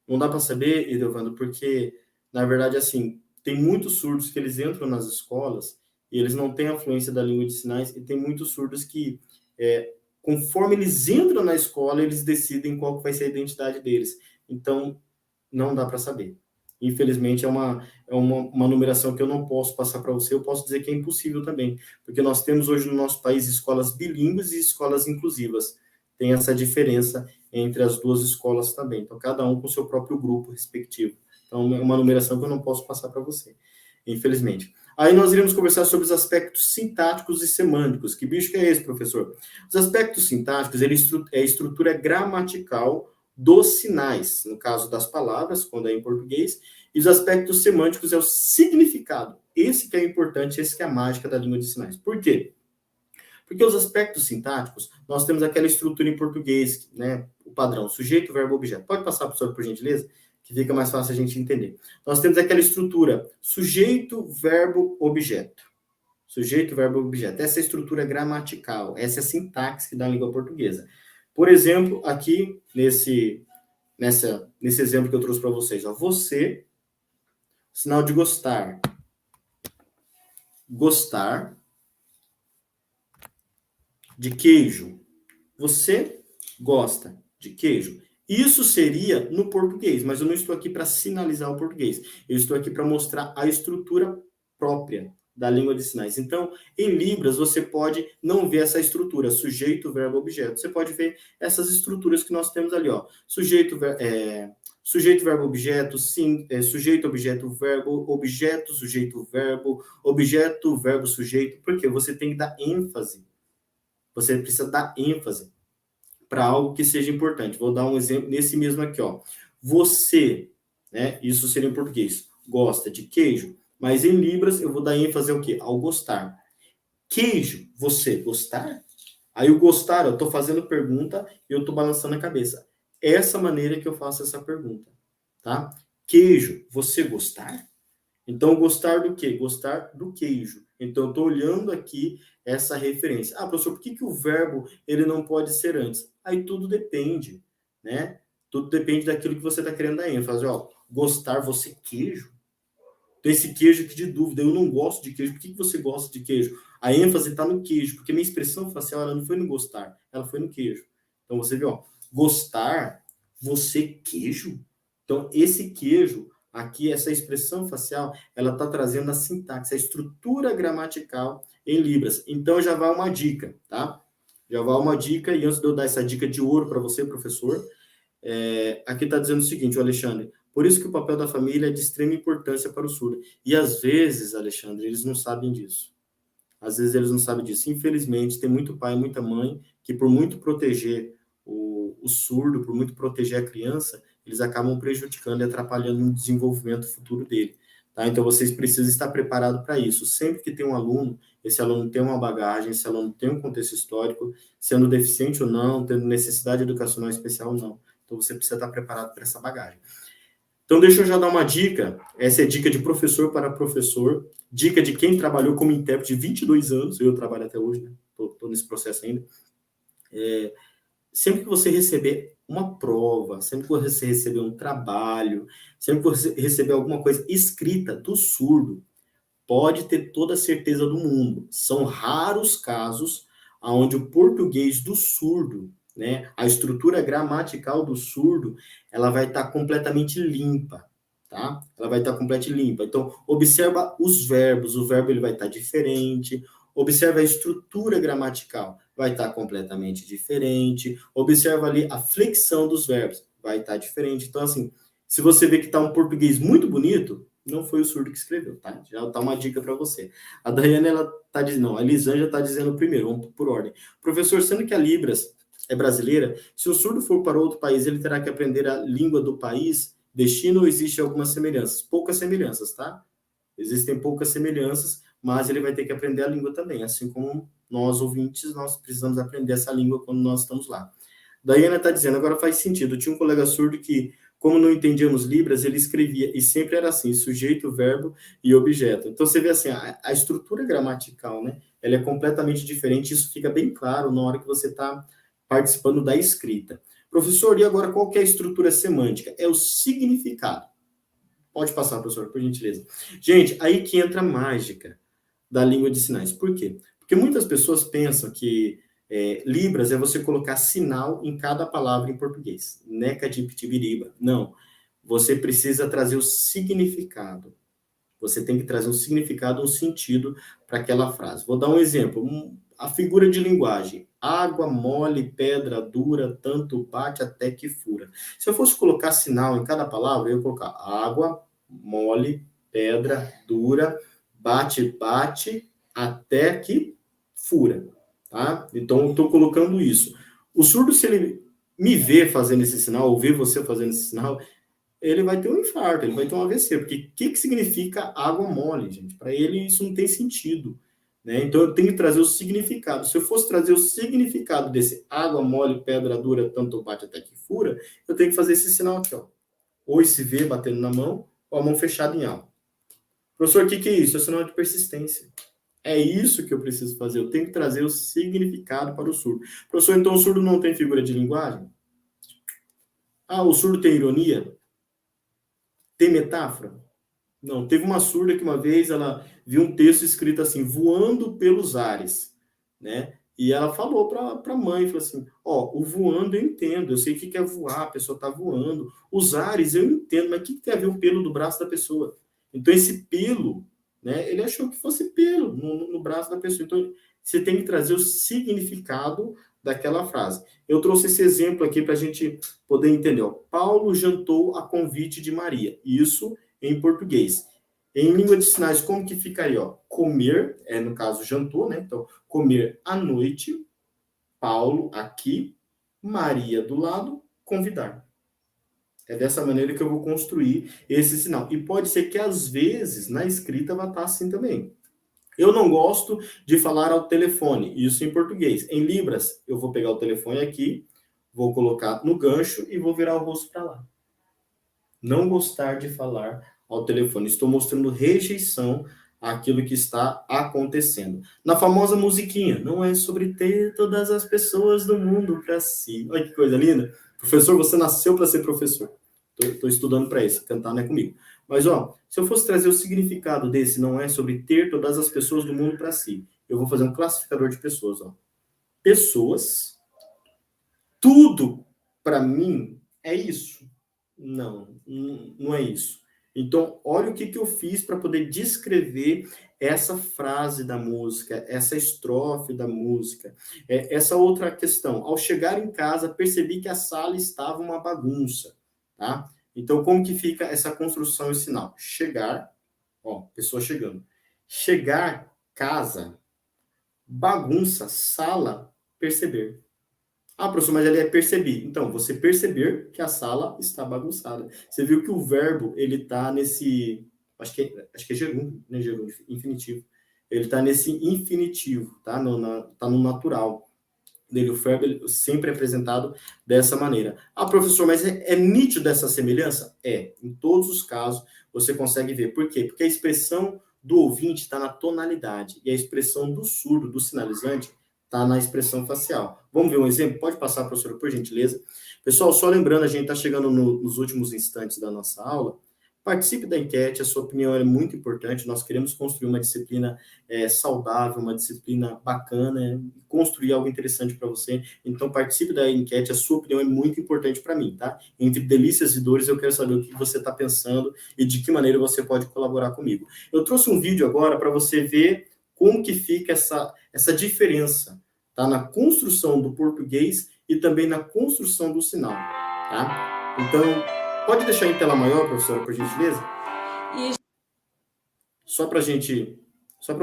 Não dá para saber, Ildevando, porque, na verdade, assim, tem muitos surdos que eles entram nas escolas e eles não têm a fluência da língua de sinais, e tem muitos surdos que, conforme eles entram na escola, eles decidem qual que vai ser a identidade deles. Então, não dá para saber. Infelizmente, é uma numeração que eu não posso passar para você, eu posso dizer que é impossível também, porque nós temos hoje no nosso país escolas bilíngues e escolas inclusivas. Tem essa diferença entre as duas escolas também. Então, cada um com seu próprio grupo respectivo. Então, é uma numeração que eu não posso passar para você, infelizmente. Aí nós iremos conversar sobre os aspectos sintáticos e semânticos. Que bicho que é esse, professor? Os aspectos sintáticos, é a estrutura gramatical dos sinais, no caso das palavras, quando é em português, e os aspectos semânticos é o significado. Esse que é importante, esse que é a mágica da língua de sinais. Por quê? Porque os aspectos sintáticos, nós temos aquela estrutura em português, né? O padrão, sujeito, verbo, objeto. Pode passar, professor, por gentileza? Que fica mais fácil a gente entender. Nós temos aquela estrutura sujeito, verbo, objeto. Sujeito, verbo, objeto. Essa é a estrutura gramatical, essa é a sintaxe da língua portuguesa. Por exemplo, aqui nesse exemplo que eu trouxe para vocês, ó, você, sinal de gostar. Gostar de queijo. Você gosta de queijo. Isso seria no português, mas eu não estou aqui para sinalizar o português. Eu estou aqui para mostrar a estrutura própria da língua de sinais. Então, em Libras, você pode não ver essa estrutura, sujeito, verbo, objeto. Você pode ver essas estruturas que nós temos ali, ó. Sujeito, verbo, objeto, sim, sujeito, objeto, verbo, objeto, sujeito, verbo, sujeito. Porque você tem que dar ênfase. Você precisa dar ênfase para algo que seja importante. Vou dar um exemplo nesse mesmo aqui, ó. Você, né? Isso seria em português. Gosta de queijo, mas em Libras eu vou dar ênfase ao quê? Ao gostar. Queijo, você gostar? Aí o gostar, eu tô fazendo pergunta e eu tô balançando a cabeça. Essa maneira que eu faço essa pergunta, tá? Queijo, você gostar? Então, gostar do quê? Gostar do queijo. Então, eu estou olhando aqui essa referência. Ah, professor, por que o verbo ele não pode ser antes? Aí tudo depende, né? Tudo depende daquilo que você está querendo dar ênfase. Ó, gostar, você queijo? Tem esse queijo aqui de dúvida. Eu não gosto de queijo. Por que você gosta de queijo? A ênfase está no queijo, porque minha expressão facial ela não foi no gostar, ela foi no queijo. Então, você viu, ó, gostar, você queijo? Então, esse queijo aqui, essa expressão facial, ela está trazendo a sintaxe, a estrutura gramatical em Libras. Então, já vai uma dica, tá? Já vai uma dica, e antes de eu dar essa dica de ouro para você, professor, aqui está dizendo o seguinte, o Alexandre, por isso que o papel da família é de extrema importância para o surdo. E às vezes, Alexandre, eles não sabem disso. Às vezes eles não sabem disso. Infelizmente, tem muito pai e muita mãe que, por muito proteger o surdo, por muito proteger a criança, eles acabam prejudicando e atrapalhando o desenvolvimento futuro dele. Tá? Então, vocês precisam estar preparados para isso. Sempre que tem um aluno, esse aluno tem uma bagagem, esse aluno tem um contexto histórico, sendo deficiente ou não, tendo necessidade educacional especial ou não. Então, você precisa estar preparado para essa bagagem. Então, deixa eu já dar uma dica. Essa é dica de professor para professor. Dica de quem trabalhou como intérprete de 22 anos. Eu trabalho até hoje, né? Estou nesse processo ainda. Sempre que você receber uma prova, sempre que você receber um trabalho, sempre que você receber alguma coisa escrita do surdo, pode ter toda a certeza do mundo. São raros casos onde o português do surdo, né, a estrutura gramatical do surdo, ela vai estar completamente limpa, tá? Ela vai estar completamente limpa. Então, observa os verbos, o verbo ele vai estar diferente. Observa a estrutura gramatical, vai estar completamente diferente. Observa ali a flexão dos verbos, vai estar diferente. Então, assim, se você vê que está um português muito bonito, não foi o surdo que escreveu, tá? Já tá uma dica para você. A Daiane, ela tá dizendo, não, a Elisângela tá dizendo primeiro, vamos por ordem. Professor, sendo que a Libras é brasileira, se o surdo for para outro país, ele terá que aprender a língua do país, destino, ou existe algumas semelhanças? Poucas semelhanças, tá? Existem poucas semelhanças, mas ele vai ter que aprender a língua também, assim como nós, ouvintes, nós precisamos aprender essa língua quando nós estamos lá. Daiane está dizendo, agora faz sentido, tinha um colega surdo que como não entendíamos Libras, ele escrevia, e sempre era assim, sujeito, verbo e objeto. Então, você vê assim, a estrutura gramatical, né, ela é completamente diferente, isso fica bem claro na hora que você está participando da escrita. Professor, e agora qual que é a estrutura semântica? É o significado. Pode passar, professor, por gentileza. Gente, aí que entra a mágica da língua de sinais. Por quê? Porque muitas pessoas pensam que Libras é você colocar sinal em cada palavra em português. Neca de pitibiriba. Não. Você precisa trazer o significado. Você tem que trazer um significado, um sentido para aquela frase. Vou dar um exemplo. A figura de linguagem. Água mole, pedra dura, tanto bate até que fura. Se eu fosse colocar sinal em cada palavra, eu ia colocar água mole, pedra dura, bate, bate, até que fura. Tá? Então, eu estou colocando isso. O surdo, se ele me ver fazendo esse sinal, ou ver você fazendo esse sinal, ele vai ter um infarto, ele vai ter um AVC. Porque o que significa água mole, gente? Para ele, isso não tem sentido. Né? Então, eu tenho que trazer o significado. Se eu fosse trazer o significado desse água mole, pedra dura, tanto bate até que fura, eu tenho que fazer esse sinal aqui, ó. Ou esse V batendo na mão, ou a mão fechada em alto. Professor, o que é isso? É sinal de persistência. É isso que eu preciso fazer. Eu tenho que trazer o significado para o surdo. Professor, então o surdo não tem figura de linguagem? Ah, o surdo tem ironia? Tem metáfora? Não. Teve uma surda que uma vez ela viu um texto escrito assim, voando pelos ares, né? E ela falou para a mãe, falou assim, ó, o voando eu entendo, eu sei o que é voar, a pessoa está voando. Os ares eu entendo, mas o que tem a ver o pelo do braço da pessoa? Então esse pelo, né, ele achou que fosse pelo no braço da pessoa. Então você tem que trazer o significado daquela frase. Eu trouxe esse exemplo aqui para a gente poder entender. Ó. Paulo jantou a convite de Maria. Isso em português. Em língua de sinais, como que fica aí? Ó? Comer, no caso, jantou, né? Então, comer à noite, Paulo aqui, Maria do lado, convidar. É dessa maneira que eu vou construir esse sinal. E pode ser que, às vezes, na escrita vai estar assim também. Eu não gosto de falar ao telefone, isso em português. Em Libras, eu vou pegar o telefone aqui, vou colocar no gancho e vou virar o rosto para lá. Não gostar de falar ao telefone. Estou mostrando rejeição àquilo que está acontecendo. Na famosa musiquinha, não é sobre ter todas as pessoas do mundo para si. Olha que coisa linda. Professor, você nasceu para ser professor. Estou estudando para isso, cantar não é comigo. Mas, ó, se eu fosse trazer o significado desse, não é sobre ter todas as pessoas do mundo para si. Eu vou fazer um classificador de pessoas, ó. Pessoas, tudo para mim é isso. Não, não é isso. Então, olha o que eu fiz para poder descrever essa frase da música, essa estrofe da música, essa outra questão. Ao chegar em casa, percebi que a sala estava uma bagunça, tá? Então, como que fica essa construção e sinal? Chegar, ó, pessoa chegando. Chegar, casa, bagunça, sala, perceber. Ah, professor, mas ele é perceber. Então, você perceber que a sala está bagunçada. Você viu que o verbo, ele está nesse... Acho que é gerúndio, né? Gerúndio, infinitivo. Ele está nesse infinitivo, tá? Tá no natural dele. O verbo ele sempre é apresentado dessa maneira. Ah, professor, mas é nítido essa semelhança? É. Em todos os casos, você consegue ver. Por quê? Porque a expressão do ouvinte está na tonalidade. E a expressão do surdo, do sinalizante, está na expressão facial. Vamos ver um exemplo? Pode passar, professora, por gentileza. Pessoal, só lembrando, a gente está chegando nos últimos instantes da nossa aula. Participe da enquete, a sua opinião é muito importante. Nós queremos construir uma disciplina saudável, uma disciplina bacana, construir algo interessante para você. Então, participe da enquete, a sua opinião é muito importante para mim, tá? Entre delícias e dores, eu quero saber o que você está pensando e de que maneira você pode colaborar comigo. Eu trouxe um vídeo agora para você ver como que fica essa diferença, tá? Na construção do português e também na construção do sinal, tá? Então, pode deixar em tela maior, professora, por gentileza? Só para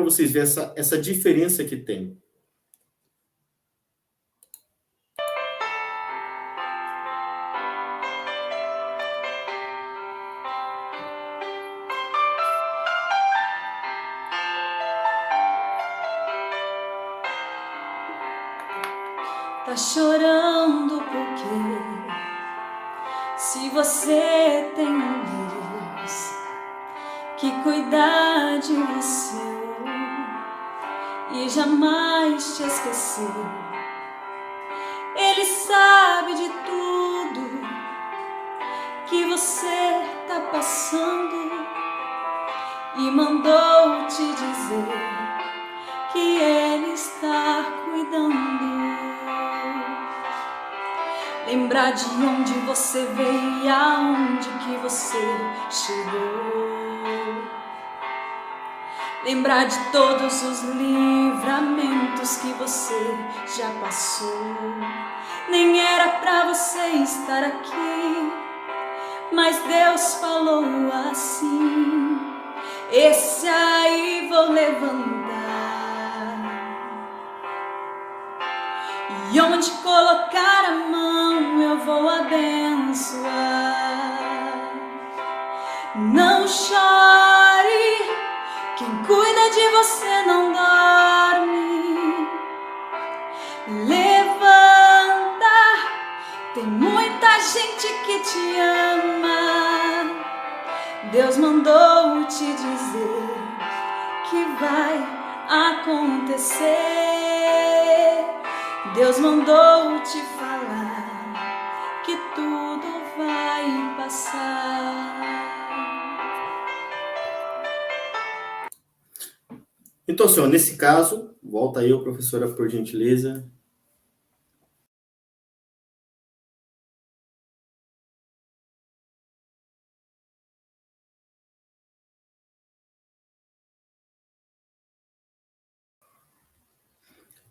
vocês verem essa diferença que tem. Tá chorando porque se você tem um Deus que cuida de você e jamais te esqueceu, Ele sabe de tudo que você tá passando e mandou te dizer que Ele está cuidando. Lembrar de onde você veio e aonde que você chegou. Lembrar de todos os livramentos que você já passou. Nem era pra você estar aqui, mas Deus falou assim: esse aí vou levantar. E onde colocar a mão eu vou abençoar. Não chore, quem cuida de você não dorme. Levanta, tem muita gente que te ama. Deus mandou te dizer que vai acontecer. Deus mandou te falar que tudo vai passar. Então, senhor, nesse caso, volta aí, professora, por gentileza.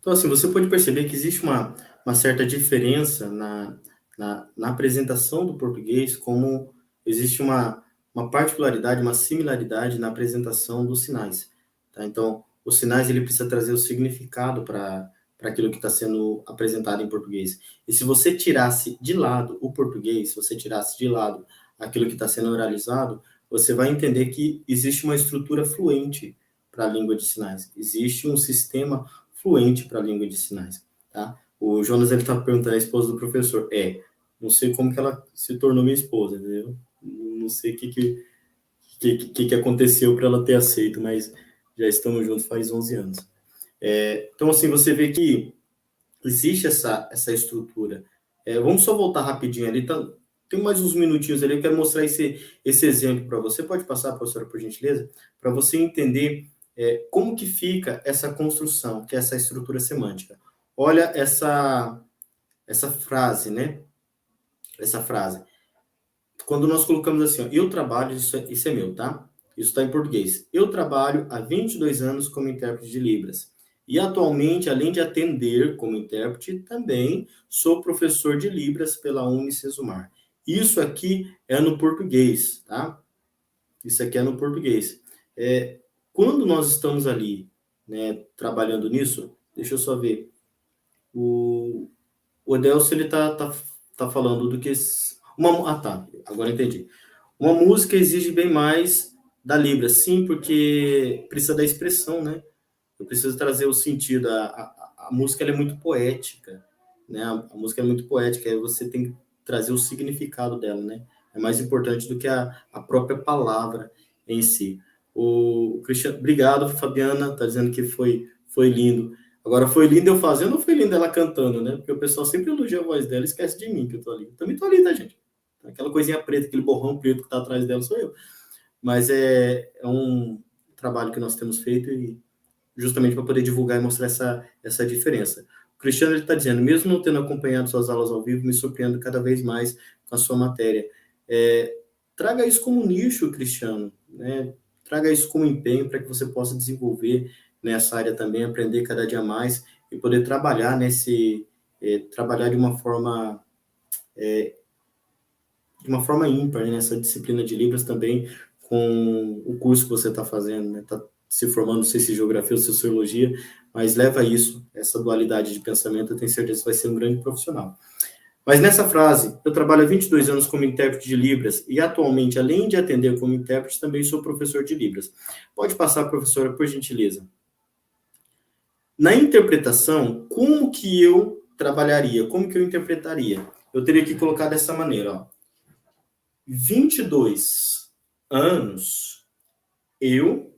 Então, assim, você pode perceber que existe uma certa diferença na apresentação do português, como existe uma particularidade, uma similaridade na apresentação dos sinais. Tá? Então, os sinais, ele precisa trazer o significado para aquilo que está sendo apresentado em português. E se você tirasse de lado o português, se você tirasse de lado aquilo que está sendo oralizado, você vai entender que existe uma estrutura fluente para a língua de sinais. Existe um sistema fluente para a língua de sinais, tá? O Jonas, ele tá perguntando, a esposa do professor, não sei como que ela se tornou minha esposa, entendeu? Não sei o que aconteceu para ela ter aceito, mas Já estamos juntos faz 11 anos. Então, assim, você vê que existe essa estrutura. Vamos só voltar rapidinho ali, tá? Tem mais uns minutinhos ali, eu quero mostrar esse exemplo para você. Pode passar, professora, por gentileza? Para você entender como que fica essa construção, que é essa estrutura semântica. Olha essa frase, né? Essa frase. Quando nós colocamos assim, ó, eu trabalho, isso é meu, tá? Isso está em português. Eu trabalho há 22 anos como intérprete de Libras. E atualmente, além de atender como intérprete, também sou professor de Libras pela Unicesumar. Isso aqui é no português, tá? Isso aqui é no português. Quando nós estamos ali, né, trabalhando nisso, deixa eu só ver. O Edelson, ele tá falando do que... tá, agora entendi. Uma música exige bem mais da Libras, sim, porque precisa da expressão, né? Eu preciso trazer o sentido. A música ela é muito poética, né? A música é muito poética, aí você tem que trazer o significado dela, né? É mais importante do que a própria palavra em si. O Cristiano, obrigado, Fabiana, tá dizendo que foi lindo. Agora, foi lindo eu fazendo ou foi lindo ela cantando, né? Porque o pessoal sempre elogia a voz dela e esquece de mim, que eu tô ali. Eu também tô ali, tá, gente? Aquela coisinha preta, aquele borrão preto que tá atrás dela sou eu. Mas é um trabalho que nós temos feito e justamente para poder divulgar e mostrar essa diferença. O Cristiano está dizendo, mesmo não tendo acompanhado suas aulas ao vivo, me surpreendo cada vez mais com a sua matéria. Traga isso como nicho, Cristiano, né? Traga isso como empenho para que você possa desenvolver nessa área também, aprender cada dia mais e poder trabalhar trabalhar de uma forma ímpar, né? Nessa disciplina de Libras também com o curso que você está fazendo, né? Tá se formando, não sei se geografia ou sociologia, mas leva isso, essa dualidade de pensamento, eu tenho certeza que vai ser um grande profissional. Mas nessa frase, eu trabalho há 22 anos como intérprete de Libras e atualmente, além de atender como intérprete, também sou professor de Libras. Pode passar, professora, por gentileza. Na interpretação, como que eu trabalharia? Como que eu interpretaria? Eu teria que colocar dessa maneira, ó. 22 anos, eu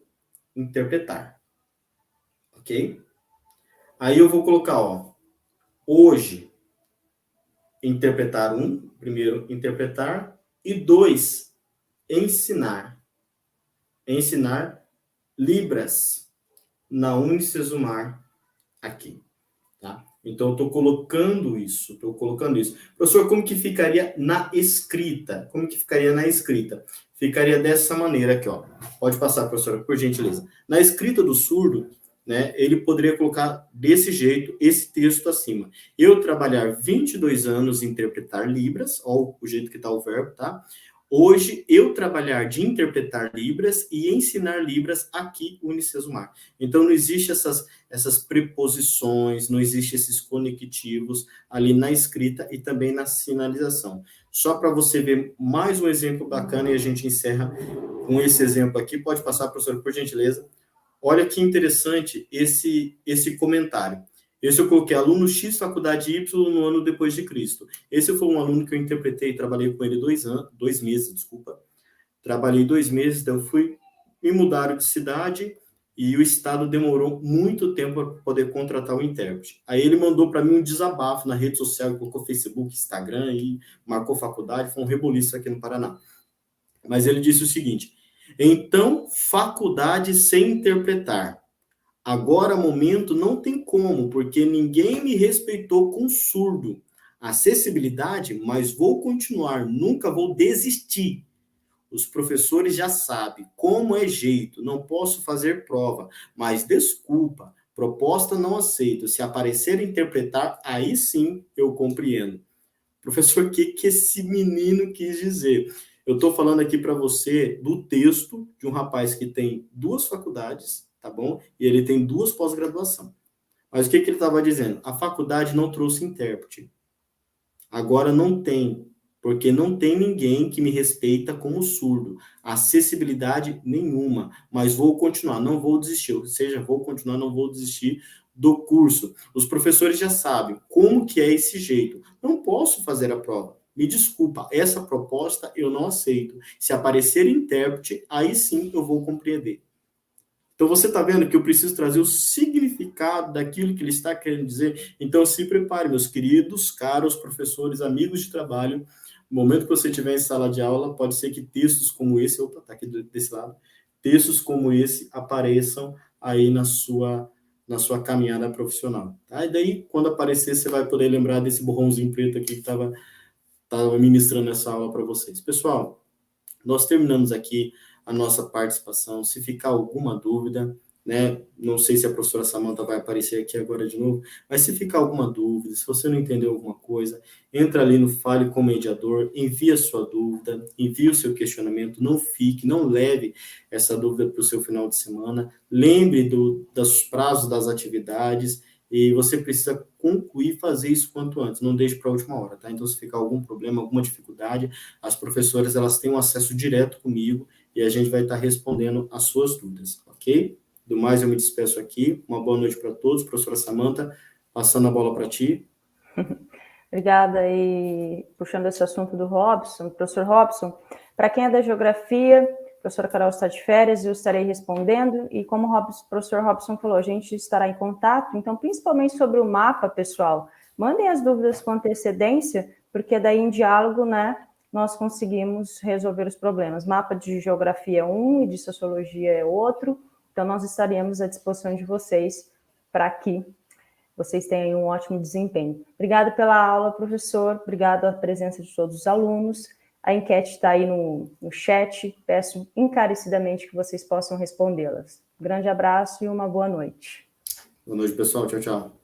interpretar. Ok? Aí eu vou colocar, ó, hoje, interpretar primeiro, interpretar, e 2, ensinar. Ensinar Libras na Unicesumar aqui, tá? Então, eu estou colocando isso. Professor, como que ficaria na escrita? Ficaria dessa maneira aqui, ó. Pode passar, professora, por gentileza. Na escrita do surdo, né, ele poderia colocar desse jeito, esse texto acima. Eu trabalhar 22 anos em interpretar Libras, ó, o jeito que está o verbo, tá? Hoje, eu trabalhar de interpretar Libras e ensinar Libras aqui, Unicesumar. Então, não existe essas preposições, não existe esses conectivos ali na escrita e também na sinalização. Só para você ver mais um exemplo bacana e a gente encerra com esse exemplo aqui. Pode passar, professor, por gentileza. Olha que interessante esse comentário. Esse eu coloquei aluno X, faculdade Y, no ano depois de Cristo. Esse foi um aluno que eu interpretei, trabalhei com ele 2 meses, desculpa. Trabalhei 2 meses, então me mudaram de cidade e o Estado demorou muito tempo para poder contratar o intérprete. Aí ele mandou para mim um desabafo na rede social, colocou Facebook, Instagram e marcou faculdade, foi um reboliço aqui no Paraná. Mas ele disse o seguinte: então, faculdade sem interpretar. Agora, momento, não tem como, porque ninguém me respeitou com surdo. Acessibilidade, mas vou continuar, nunca vou desistir. Os professores já sabem como é jeito, não posso fazer prova, mas desculpa, proposta não aceito. Se aparecer interpretar, aí sim eu compreendo. Professor, o que esse menino quis dizer? Eu estou falando aqui para você do texto de um rapaz que tem 2 faculdades, tá bom? E ele tem 2 pós-graduação. Mas o que ele estava dizendo? A faculdade não trouxe intérprete. Agora não tem, porque não tem ninguém que me respeita como surdo. Acessibilidade nenhuma, mas vou continuar, não vou desistir. Ou seja, vou continuar, não vou desistir do curso. Os professores já sabem como que é esse jeito. Não posso fazer a prova. Me desculpa, essa proposta eu não aceito. Se aparecer intérprete, aí sim eu vou compreender. Então, você está vendo que eu preciso trazer o significado daquilo que ele está querendo dizer? Então, se prepare, meus queridos, caros professores, amigos de trabalho. No momento que você estiver em sala de aula, pode ser que textos como esse, opa, está aqui desse lado, textos como esse apareçam aí na sua caminhada profissional. Tá? E daí, quando aparecer, você vai poder lembrar desse borrãozinho preto aqui que estava ministrando essa aula para vocês. Pessoal, nós terminamos aqui a nossa participação. Se ficar alguma dúvida, né, não sei se a professora Samantha vai aparecer aqui agora de novo, mas se ficar alguma dúvida, se você não entendeu alguma coisa, entra ali no Fale com o Mediador, envia a sua dúvida, envia o seu questionamento, não leve essa dúvida para o seu final de semana, lembre dos prazos das atividades, e você precisa concluir fazer isso quanto antes, não deixe para a última hora, tá? Então, se ficar algum problema, alguma dificuldade, as professoras, elas têm um acesso direto comigo e a gente vai estar respondendo as suas dúvidas, ok? Do mais, eu me despeço aqui. Uma boa noite para todos. Professora Samantha, passando a bola para ti. Obrigada. E puxando esse assunto do Robson, professor Robson, para quem é da geografia, a professora Carol está de férias, eu estarei respondendo, e como o professor Robson falou, a gente estará em contato, então, principalmente sobre o mapa, pessoal, mandem as dúvidas com antecedência, porque daí em diálogo, né, nós conseguimos resolver os problemas. Mapa de geografia é um e de sociologia é outro, então nós estaremos à disposição de vocês para que vocês tenham um ótimo desempenho. Obrigada pela aula, professor, obrigado à presença de todos os alunos. A enquete está aí no chat, peço encarecidamente que vocês possam respondê-las. Grande abraço e uma boa noite. Boa noite, pessoal. Tchau, tchau.